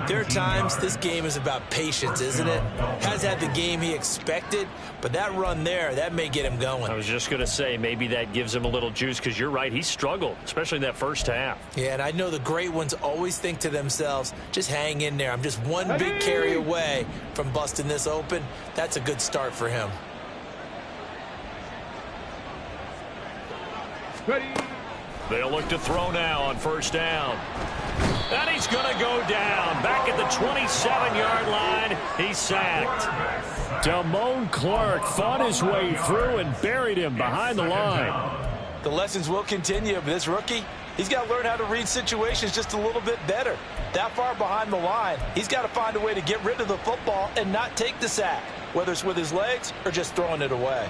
there are times this game is about patience, isn't it? Has had the game he expected, but that run there, that may get him going. I was just going to say maybe that gives him a little juice because you're right, he struggled, especially in that first half. Yeah, and I know the great ones always think to themselves, just hang in there. I'm just one big carry away from busting this open. That's a good start for him. Ready. They'll look to throw now on first down. And he's going to go down. Back at the 27-yard line, he's sacked. Damone Clark fought his way through and buried him behind the line. The lessons will continue, but this rookie, he's got to learn how to read situations just a little bit better. That far behind the line, he's got to find a way to get rid of the football and not take the sack, whether it's with his legs or just throwing it away.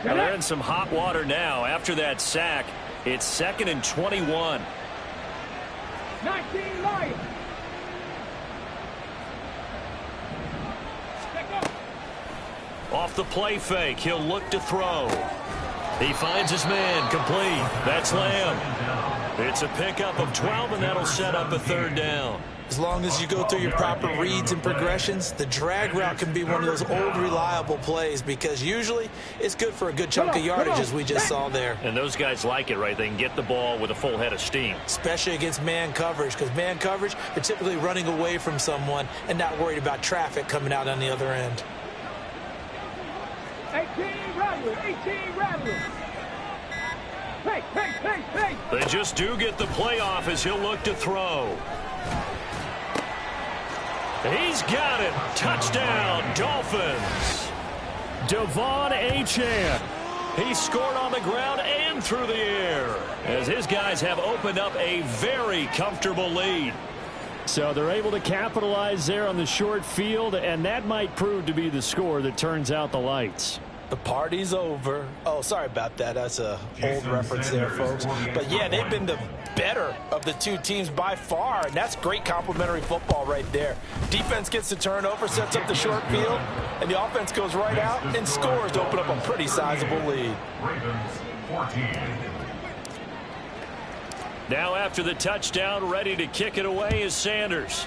Now they're in some hot water now. After that sack, it's 2nd and 21. 19 Lions. Off the play fake, he'll look to throw. He finds his man, complete. That's Lamb. It's a pickup of 12, and that'll set up a third down. As long as you go through your proper reads and progressions, the drag route can be one of those old reliable plays because usually it's good for a good chunk of yardage as we just saw there. And those guys like it, right? They can get the ball with a full head of steam. Especially against man coverage, because man coverage, they're typically running away from someone and not worried about traffic coming out on the other end. 18 Rattler, 18 Rattler. Hey, hey, hey, hey. They just do get the play off as he'll look to throw. He's got it. Touchdown, Dolphins. Devon Achane. He scored on the ground and through the air as his guys have opened up a very comfortable lead. So they're able to capitalize there on the short field, and that might prove to be the score that turns out the lights. The party's over. Oh, sorry about that. That's a old reference there, folks. But, yeah, they've been the better of the two teams by far, and that's great complimentary football right there. Defense gets the turnover, sets up the short field, and the offense goes right out and scores to open up a pretty sizable lead. Ravens 14. Now after the touchdown, ready to kick it away is Sanders.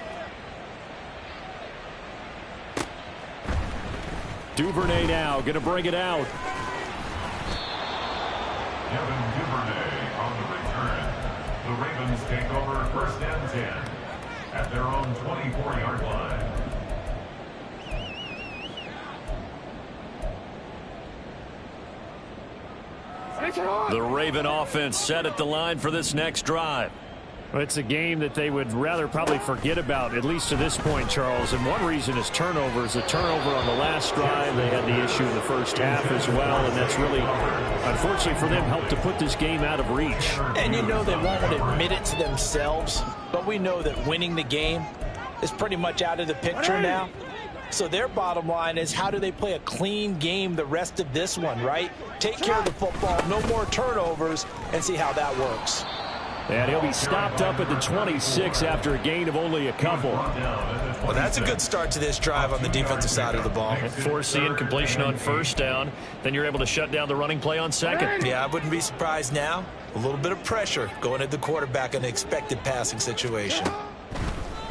Duvernay now going to bring it out. Kevin Duvernay on the return. The Ravens take over 1st and 10 at their own 24-yard line. The Raven offense set at the line for this next drive. Well, it's a game that they would rather probably forget about, at least to this point, Charles. And one reason is turnovers. A turnover on the last drive. They had the issue in the first half as well. And that's really, unfortunately for them, helped to put this game out of reach. And you know they won't admit it to themselves, but we know that winning the game is pretty much out of the picture now. So their bottom line is, how do they play a clean game the rest of this one, right? Take care of the football, no more turnovers, and see how that works. And he'll be stopped up at the 26 after a gain of only a couple. Well, that's a good start to this drive on the defensive side of the ball. Forcing completion on first down. Then you're able to shut down the running play on second. Yeah, I wouldn't be surprised now. A little bit of pressure going at the quarterback in an expected passing situation.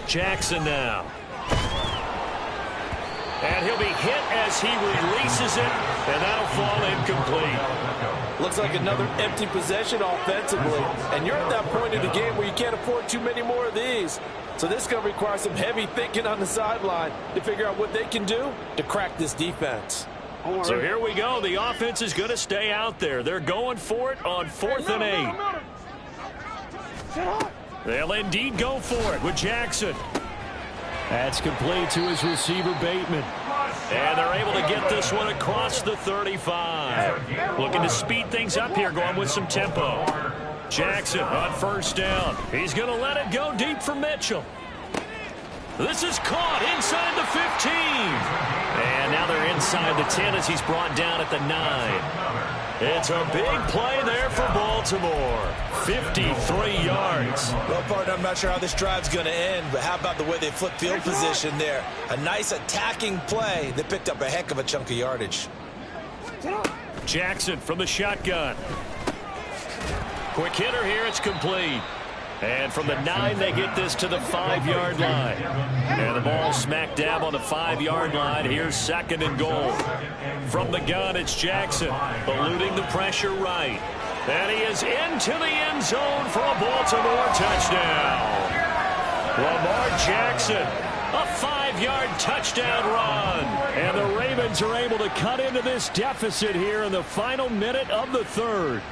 Jackson now. And he'll be hit as he releases it, and that'll fall incomplete. Looks like another empty possession offensively. And you're at that point in the game where you can't afford too many more of these. So this is going to require some heavy thinking on the sideline to figure out what they can do to crack this defense. So here we go. The offense is going to stay out there. They're going for it on 4th and 8. They'll indeed go for it with Jackson. That's complete to his receiver, Bateman. And they're able to get this one across the 35. Looking to speed things up here, going with some tempo. Jackson on first down. He's going to let it go deep for Mitchell. This is caught inside the 15. And now they're inside the 10 as he's brought down at the 9. It's a big play there for Baltimore. 53 yards. Well, partner, I'm not sure how this drive's going to end, but how about the way they flip field position there? A nice attacking play that picked up a heck of a chunk of yardage. Jackson from the shotgun. Quick hitter here. It's complete. And from the 9, they get this to the 5-yard line. And the ball smack dab on the 5-yard line. Here's 2nd and goal. From the gun, it's Jackson, eluding the pressure right. And he is into the end zone for a Baltimore touchdown. Lamar Jackson, a 5-yard touchdown run. And the Ravens are able to cut into this deficit here in the final minute of the 3rd.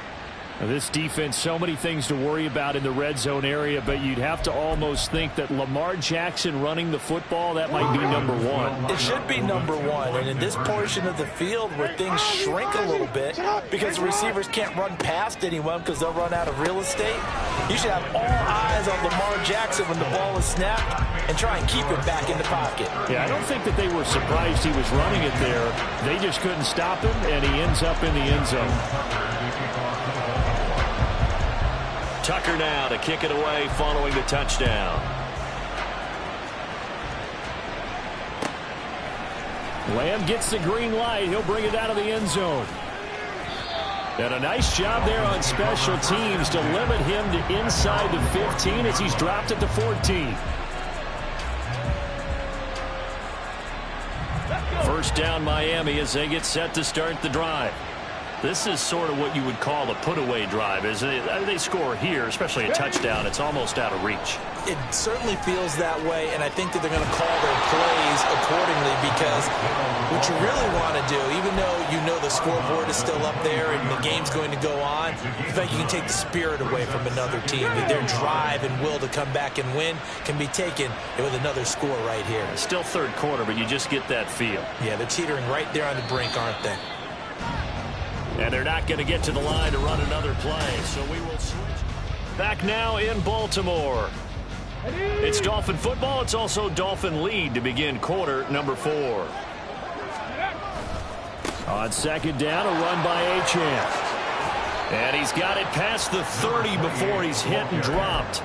Now, this defense, so many things to worry about in the red zone area, but you'd have to almost think that Lamar Jackson running the football, that might be number 1. It should be number 1, and in this portion of the field where things shrink a little bit because the receivers can't run past anyone because they'll run out of real estate, you should have all eyes on Lamar Jackson when the ball is snapped and try and keep it back in the pocket. Yeah, I don't think that they were surprised he was running it there. They just couldn't stop him, and he ends up in the end zone. Tucker now to kick it away following the touchdown. Lamb gets the green light. He'll bring it out of the end zone. And a nice job there on special teams to limit him to inside the 15 as he's dropped at the 14. First down Miami as they get set to start the drive. This is sort of what you would call a put-away drive, isn't it? They score here, especially a touchdown. It's almost out of reach. It certainly feels that way, and I think that they're going to call their plays accordingly because what you really want to do, even though you know the scoreboard is still up there and the game's going to go on, you think you can take the spirit away from another team. That their drive and will to come back and win can be taken with another score right here. It's still 3rd quarter, but you just get that feel. Yeah, they're teetering right there on the brink, aren't they? And they're not going to get to the line to run another play, so we will switch. Back now in Baltimore. It's Dolphin football. It's also Dolphin lead to begin quarter number 4. On 2nd down, a run by Achane. And he's got it past the 30 before he's hit and dropped.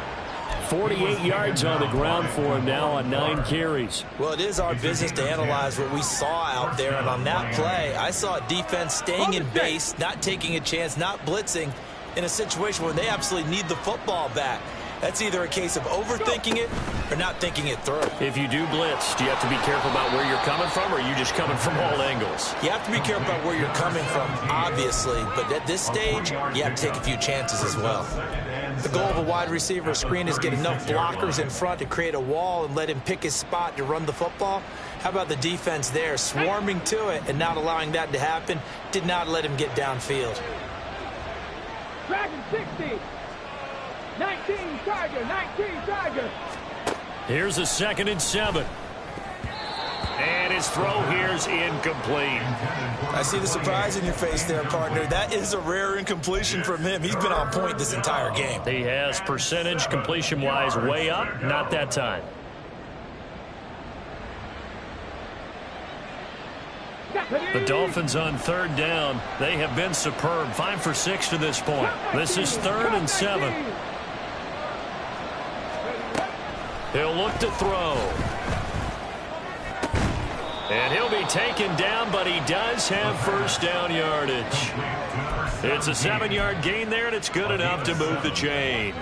48 yards on the ground for him now on 9 carries. Well, it is our business to analyze what we saw out there, and on that play, I saw a defense staying in base, not taking a chance, not blitzing in a situation where they absolutely need the football back. That's either a case of overthinking it or not thinking it through. If you do blitz, do you have to be careful about where you're coming from, or are you just coming from all angles? You have to be careful about where you're coming from, obviously, but at this stage, you have to take a few chances as well. The goal of a wide receiver screen is get enough blockers in front to create a wall and let him pick his spot to run the football. How about the defense there, swarming to it and not allowing that to happen? Did not let him get downfield. Dragon 60. 19 Tiger, 19 Tiger. Here's a 2nd and 7. And his throw here's incomplete. I see the surprise in your face there, partner. That is a rare incompletion from him. He's been on point this entire game. He has percentage completion-wise way up. Not that time. The Dolphins on 3rd down. They have been superb. 5 for 6 to this point. This is 3rd and 7. He'll look to throw. And he'll be taken down, but he does have first down yardage. It's a 7-yard gain there, and it's good enough to move the chains.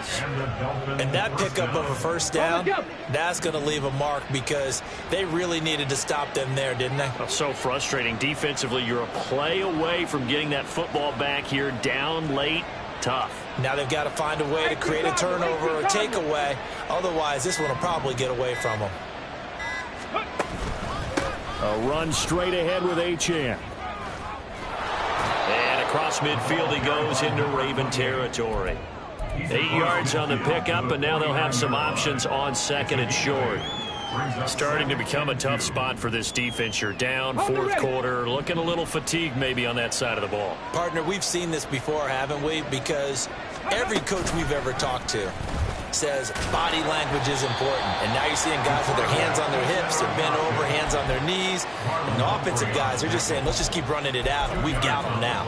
And that pickup of a first down, that's going to leave a mark because they really needed to stop them there, didn't they? So frustrating. Defensively, you're a play away from getting that football back here down late. Tough. Now they've got to find a way to create a turnover or takeaway. Otherwise, this one will probably get away from them. A run straight ahead with Achane. And across midfield he goes into Raven territory. 8 yards on the pickup, and now they'll have some options on second and short. Starting to become a tough spot for this defense. You're down, fourth quarter, looking a little fatigued maybe on that side of the ball. Partner, we've seen this before, haven't we? Because every coach we've ever talked to says body language is important. And now you're seeing guys with their hands on their hips, they're bent over, hands on their knees. And the offensive guys, they're just saying, let's just keep running it out, and we've got them now.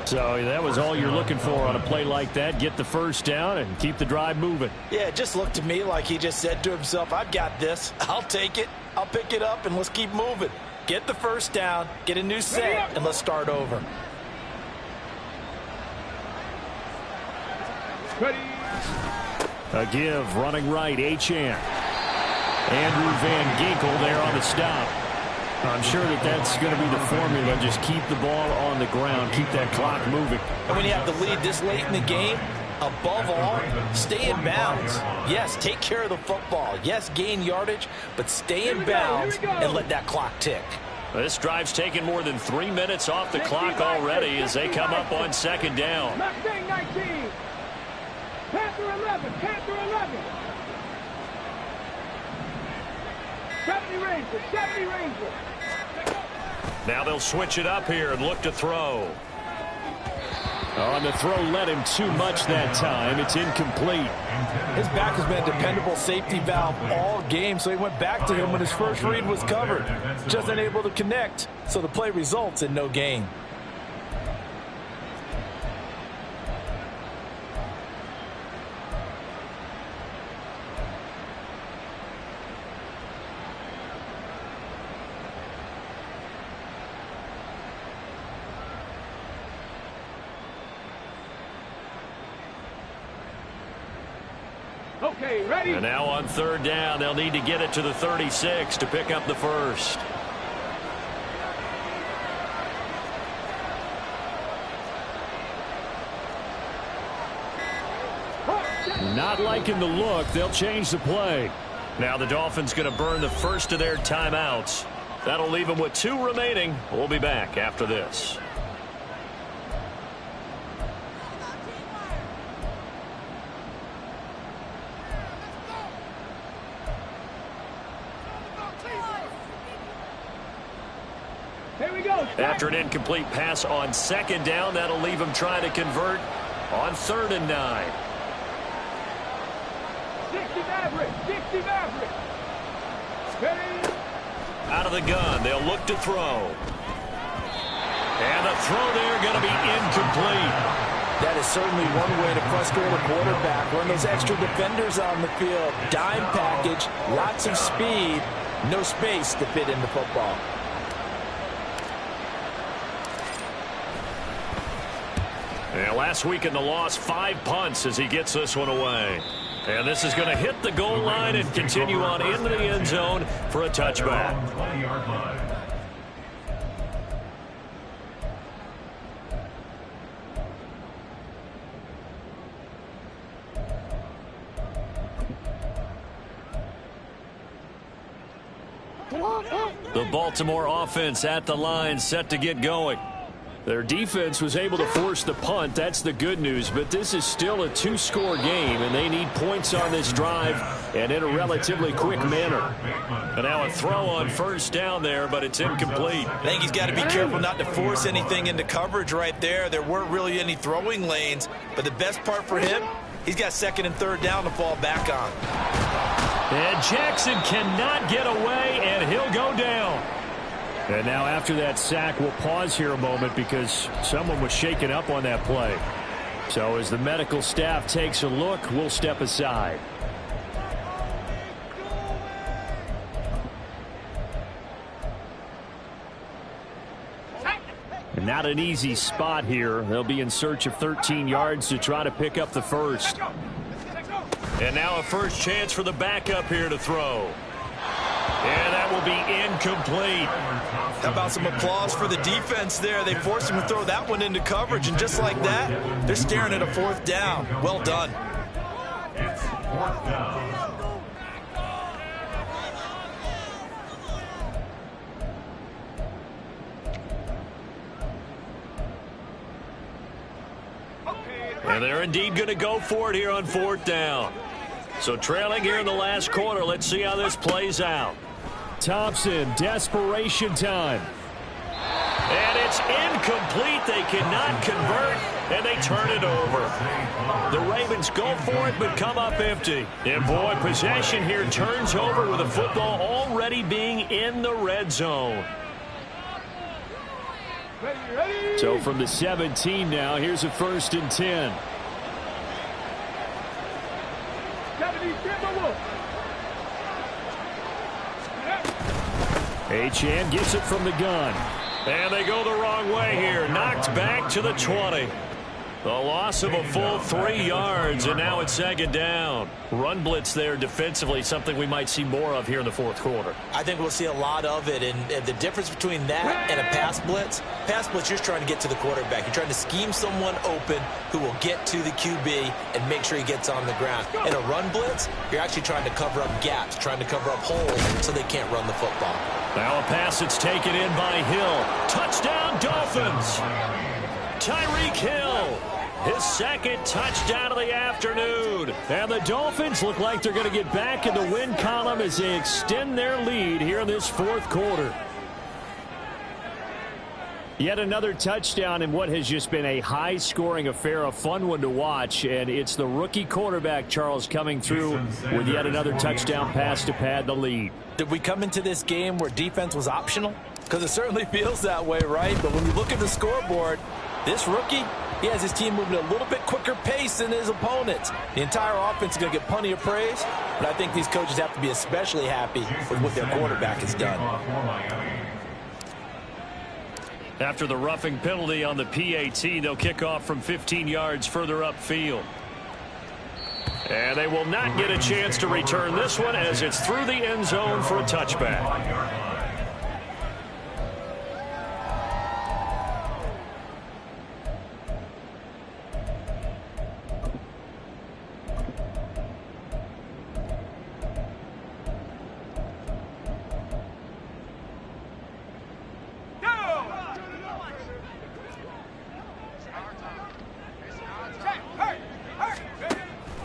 So that was all you're looking for on a play like that. Get the first down and keep the drive moving. Yeah, it just looked to me like he just said to himself, I've got this. I'll take it. I'll pick it up, and let's keep moving. Get the first down, get a new set, and let's start over. Ready. A give, running right, Achane. Andrew Van Ginkel there on the stop. I'm sure that's going to be the formula. Just keep the ball on the ground, keep that clock moving. And when you have the lead this late in the game, above all, stay in bounds. Yes, take care of the football. Yes, gain yardage, but stay in bounds and let that clock tick. This drive's taken more than 3 minutes off the clock already as they come up on second down. Mustang 19. Panther 11. Panther 11. 70 Rangers. 70 Rangers. Now they'll switch it up here and look to throw. On the throw, led him too much that time. It's incomplete. His back has been a dependable safety valve all game, so he went back to him when his first read was covered. Just unable to connect, so the play results in no gain. Okay, ready. And now on third down, they'll need to get it to the 36 to pick up the first. Not liking the look. They'll change the play. Now the Dolphins going to burn the first of their timeouts. That'll leave them with 2 remaining. We'll be back after this. Here we go. After an incomplete pass on second down, that'll leave them trying to convert on 3rd and 9. 60 Maverick. 60 Maverick. Ready. Out of the gun, they'll look to throw. And the throw there going to be incomplete. That is certainly one way to frustrate a quarterback. Run those extra defenders on the field. Dime package, lots of speed, no space to fit in the football. And last week in the loss, 5 punts as he gets this one away. And this is going to hit the goal line and continue on into the end zone for a touchback. The Baltimore offense at the line, set to get going. Their defense was able to force the punt. That's the good news. But this is still a 2-score game, and they need points on this drive and in a relatively quick manner. And now a throw on first down there, but it's incomplete. I think he's got to be careful not to force anything into coverage right there. There weren't really any throwing lanes. But the best part for him, he's got 2nd and 3rd down to fall back on. And Jackson cannot get away, and he'll go down. And now after that sack, we'll pause here a moment because someone was shaken up on that play. So as the medical staff takes a look, we'll step aside. And not an easy spot here. They'll be in search of 13 yards to try to pick up the first. And now a first chance for the backup here to throw. And that will be incomplete. How about some applause for the defense there? They forced him to throw that one into coverage, and just like that, they're staring at a 4th down. Well done. It's 4th down. Okay, And they're indeed going to go for it here on 4th down. So trailing here in the last quarter. Let's see how this plays out. Thompson, desperation time. And it's incomplete. They cannot convert, and they turn it over. The Ravens go for it, but come up empty. And, boy, possession here turns over with the football already being in the red zone. So from the 17 now, here's a 1st and 10. Achane gets it from the gun. And they go the wrong way here. Knocked back to the 20. The loss of a full 3 yards, and now it's 2nd down. Run blitz there defensively, something we might see more of here in the 4th quarter. I think we'll see a lot of it, and the difference between that and a pass blitz, you're just trying to get to the quarterback. You're trying to scheme someone open who will get to the QB and make sure he gets on the ground. In a run blitz, you're actually trying to cover up gaps, trying to cover up holes so they can't run the football. Now a pass that's taken in by Hill. Touchdown, Dolphins! Tyreek Hill, his 2nd touchdown of the afternoon. And the Dolphins look like they're going to get back in the win column as they extend their lead here in this 4th quarter. Yet another touchdown in what has just been a high-scoring affair, a fun one to watch. And it's the rookie quarterback, Charles, coming through with yet another touchdown pass to pad the lead. Did we come into this game where defense was optional? Because it certainly feels that way, right? But when you look at the scoreboard, this rookie, he has his team moving at a little bit quicker pace than his opponents. The entire offense is going to get plenty of praise, but I think these coaches have to be especially happy with what their quarterback has done. After the roughing penalty on the PAT, they'll kick off from 15 yards further upfield. And they will not get a chance to return this one as it's through the end zone for a touchback.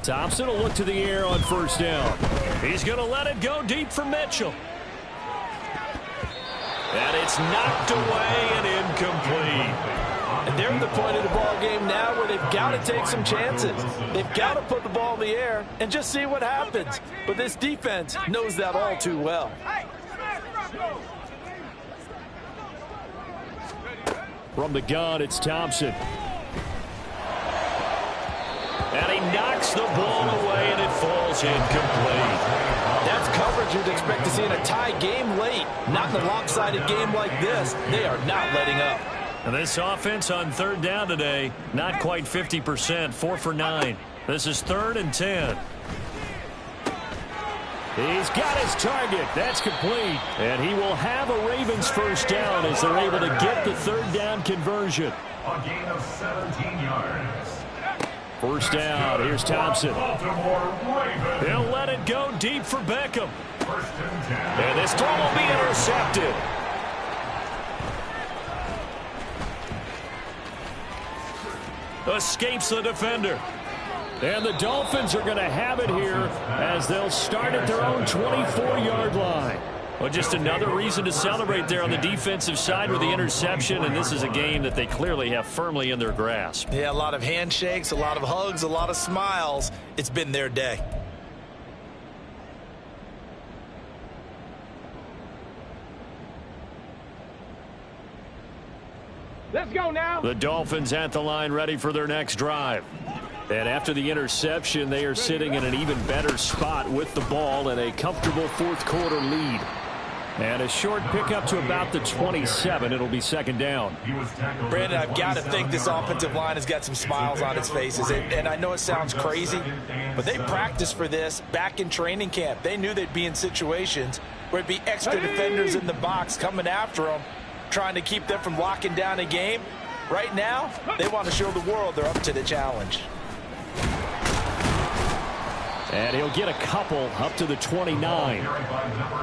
Thompson will look to the air on 1st down. He's going to let it go deep for Mitchell. And it's knocked away and incomplete. And they're at the point of the ball game now where they've got to take some chances. They've got to put the ball in the air and just see what happens. But this defense knows that all too well. From the gun, it's Thompson. And he knocks the ball away, and it falls incomplete. That's coverage you'd expect to see in a tie game late. Not in a lopsided game like this. They are not letting up. And this offense on 3rd down today, not quite 50%, 4 for 9. This is 3rd and 10. He's got his target. That's complete. And he will have a Ravens 1st down as they're able to get the 3rd down conversion. A gain of 17 yards. 1st down. Here's Thompson. He'll let it go deep for Beckham. 1st and 10. And this throw will be intercepted. Escapes the defender. And the Dolphins are going to have it here as they'll start at their own 24-yard line. Well, just another reason to celebrate there on the defensive side with the interception, and this is a game that they clearly have firmly in their grasp. Yeah, a lot of handshakes, a lot of hugs, a lot of smiles. It's been their day. Let's go now. The Dolphins at the line ready for their next drive. And after the interception, they are sitting in an even better spot with the ball and a comfortable 4th quarter lead. And a short pickup to about the 27. It'll be 2nd down. Brandon, I've got to think this offensive line has got some smiles on its faces. And I know it sounds crazy, but they practiced for this back in training camp. They knew they'd be in situations where it'd be extra defenders in the box coming after them, trying to keep them from locking down a game. Right now, they want to show the world they're up to the challenge. And he'll get a couple up to the 29.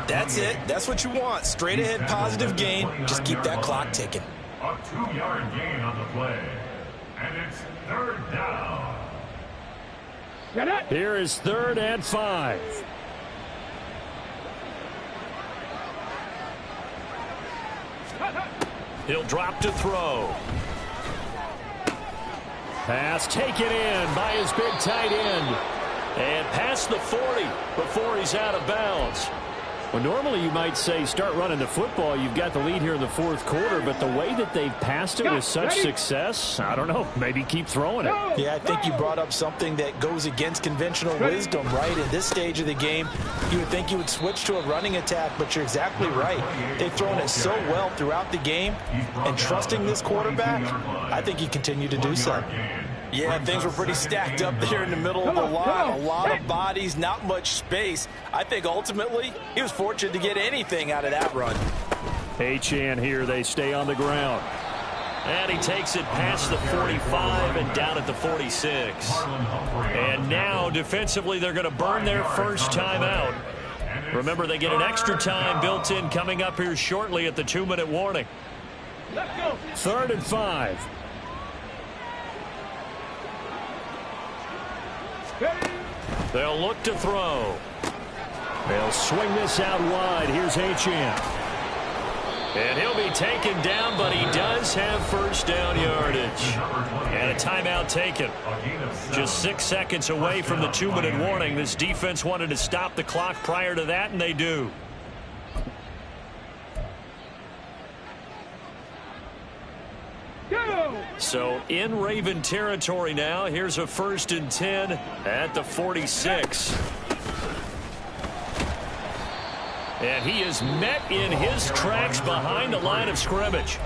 That's it. That's what you want. Straight ahead, positive gain. Just keep that clock ticking. A 2-yard gain on the play. And it's third down. Here is 3rd and 5. He'll drop to throw. Pass taken in by his big tight end. And past the 40 before he's out of bounds. Well, normally you might say start running the football. You've got the lead here in the 4th quarter, but the way that they've passed it with such success, I don't know, maybe keep throwing it. Yeah, I think you brought up something that goes against conventional wisdom, right? In this stage of the game, you would think you would switch to a running attack, but you're exactly right. They've thrown it so well throughout the game, and trusting this quarterback, I think he continued to do so. Yeah, things were pretty stacked up there in the middle of the line. A lot of bodies, not much space. I think ultimately he was fortunate to get anything out of that run. Achane here. They stay on the ground. And he takes it past the 45 and down at the 46. And now defensively they're going to burn their first timeout. Remember, they get an extra time built in coming up here shortly at the 2-minute warning. 3rd and 5. They'll look to throw. They'll swing this out wide. Here's Achane. And he'll be taken down, but he does have first down yardage. And a timeout taken. Just 6 seconds away from the 2-minute warning. This defense wanted to stop the clock prior to that, and they do. So in Raven territory now. Here's a 1st and 10 at the 46. And he is met in his tracks behind the line of scrimmage.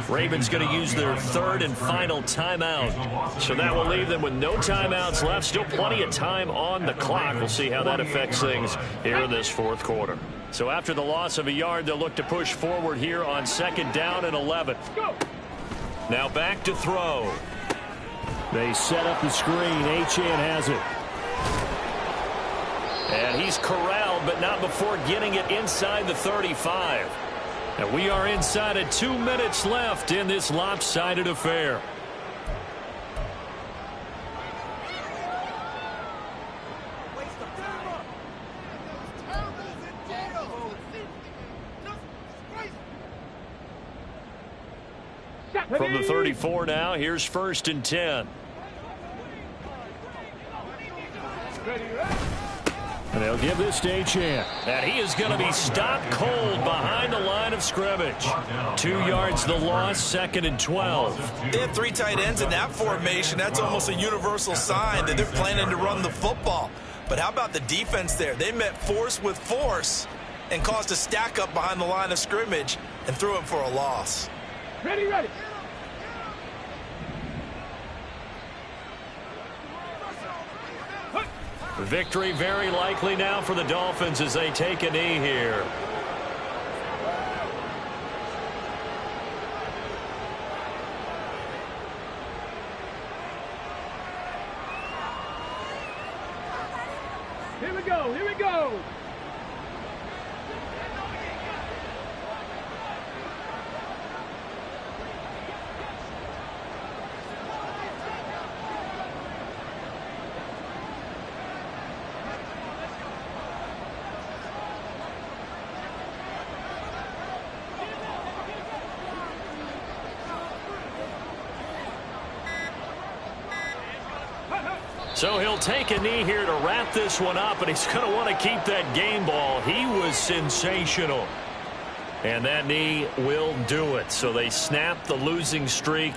Ravens going to use their 3rd and final timeout. So that will leave them with no timeouts left. Still plenty of time on the clock. We'll see how that affects things here in this 4th quarter. So after the loss of a yard, they'll look to push forward here on 2nd down and 11. Now back to throw. They set up the screen. Achane has it. And he's corralled, but not before getting it inside the 35. And we are inside of 2 minutes left in this lopsided affair. From the 34 now, here's 1st and 10. And they'll give this to Achane. And he is going to be stopped cold behind the line of scrimmage. 2 yards the loss, 2nd and 12. They have 3 tight ends in that formation. That's almost a universal sign that they're planning to run the football. But how about the defense there? They met force with force and caused a stack up behind the line of scrimmage and threw him for a loss. Ready. Victory very likely now for the Dolphins as they take a knee here. Here we go. So he'll take a knee here to wrap this one up, and he's going to want to keep that game ball. He was sensational. And that knee will do it. So they snap the losing streak.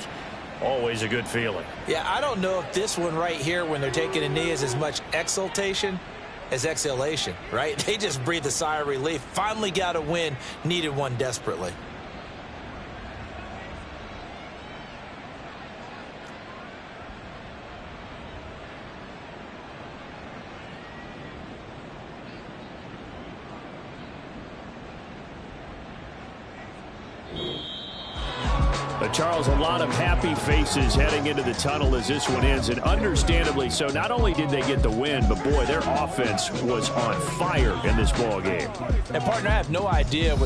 Always a good feeling. Yeah, I don't know if this one right here when they're taking a knee is as much exultation as exhalation, right? They just breathe a sigh of relief. Finally got a win, needed one desperately. Charles, a lot of happy faces heading into the tunnel as this one ends, and understandably so. Not only did they get the win, but boy, their offense was on fire in this ball game. And partner, I have no idea what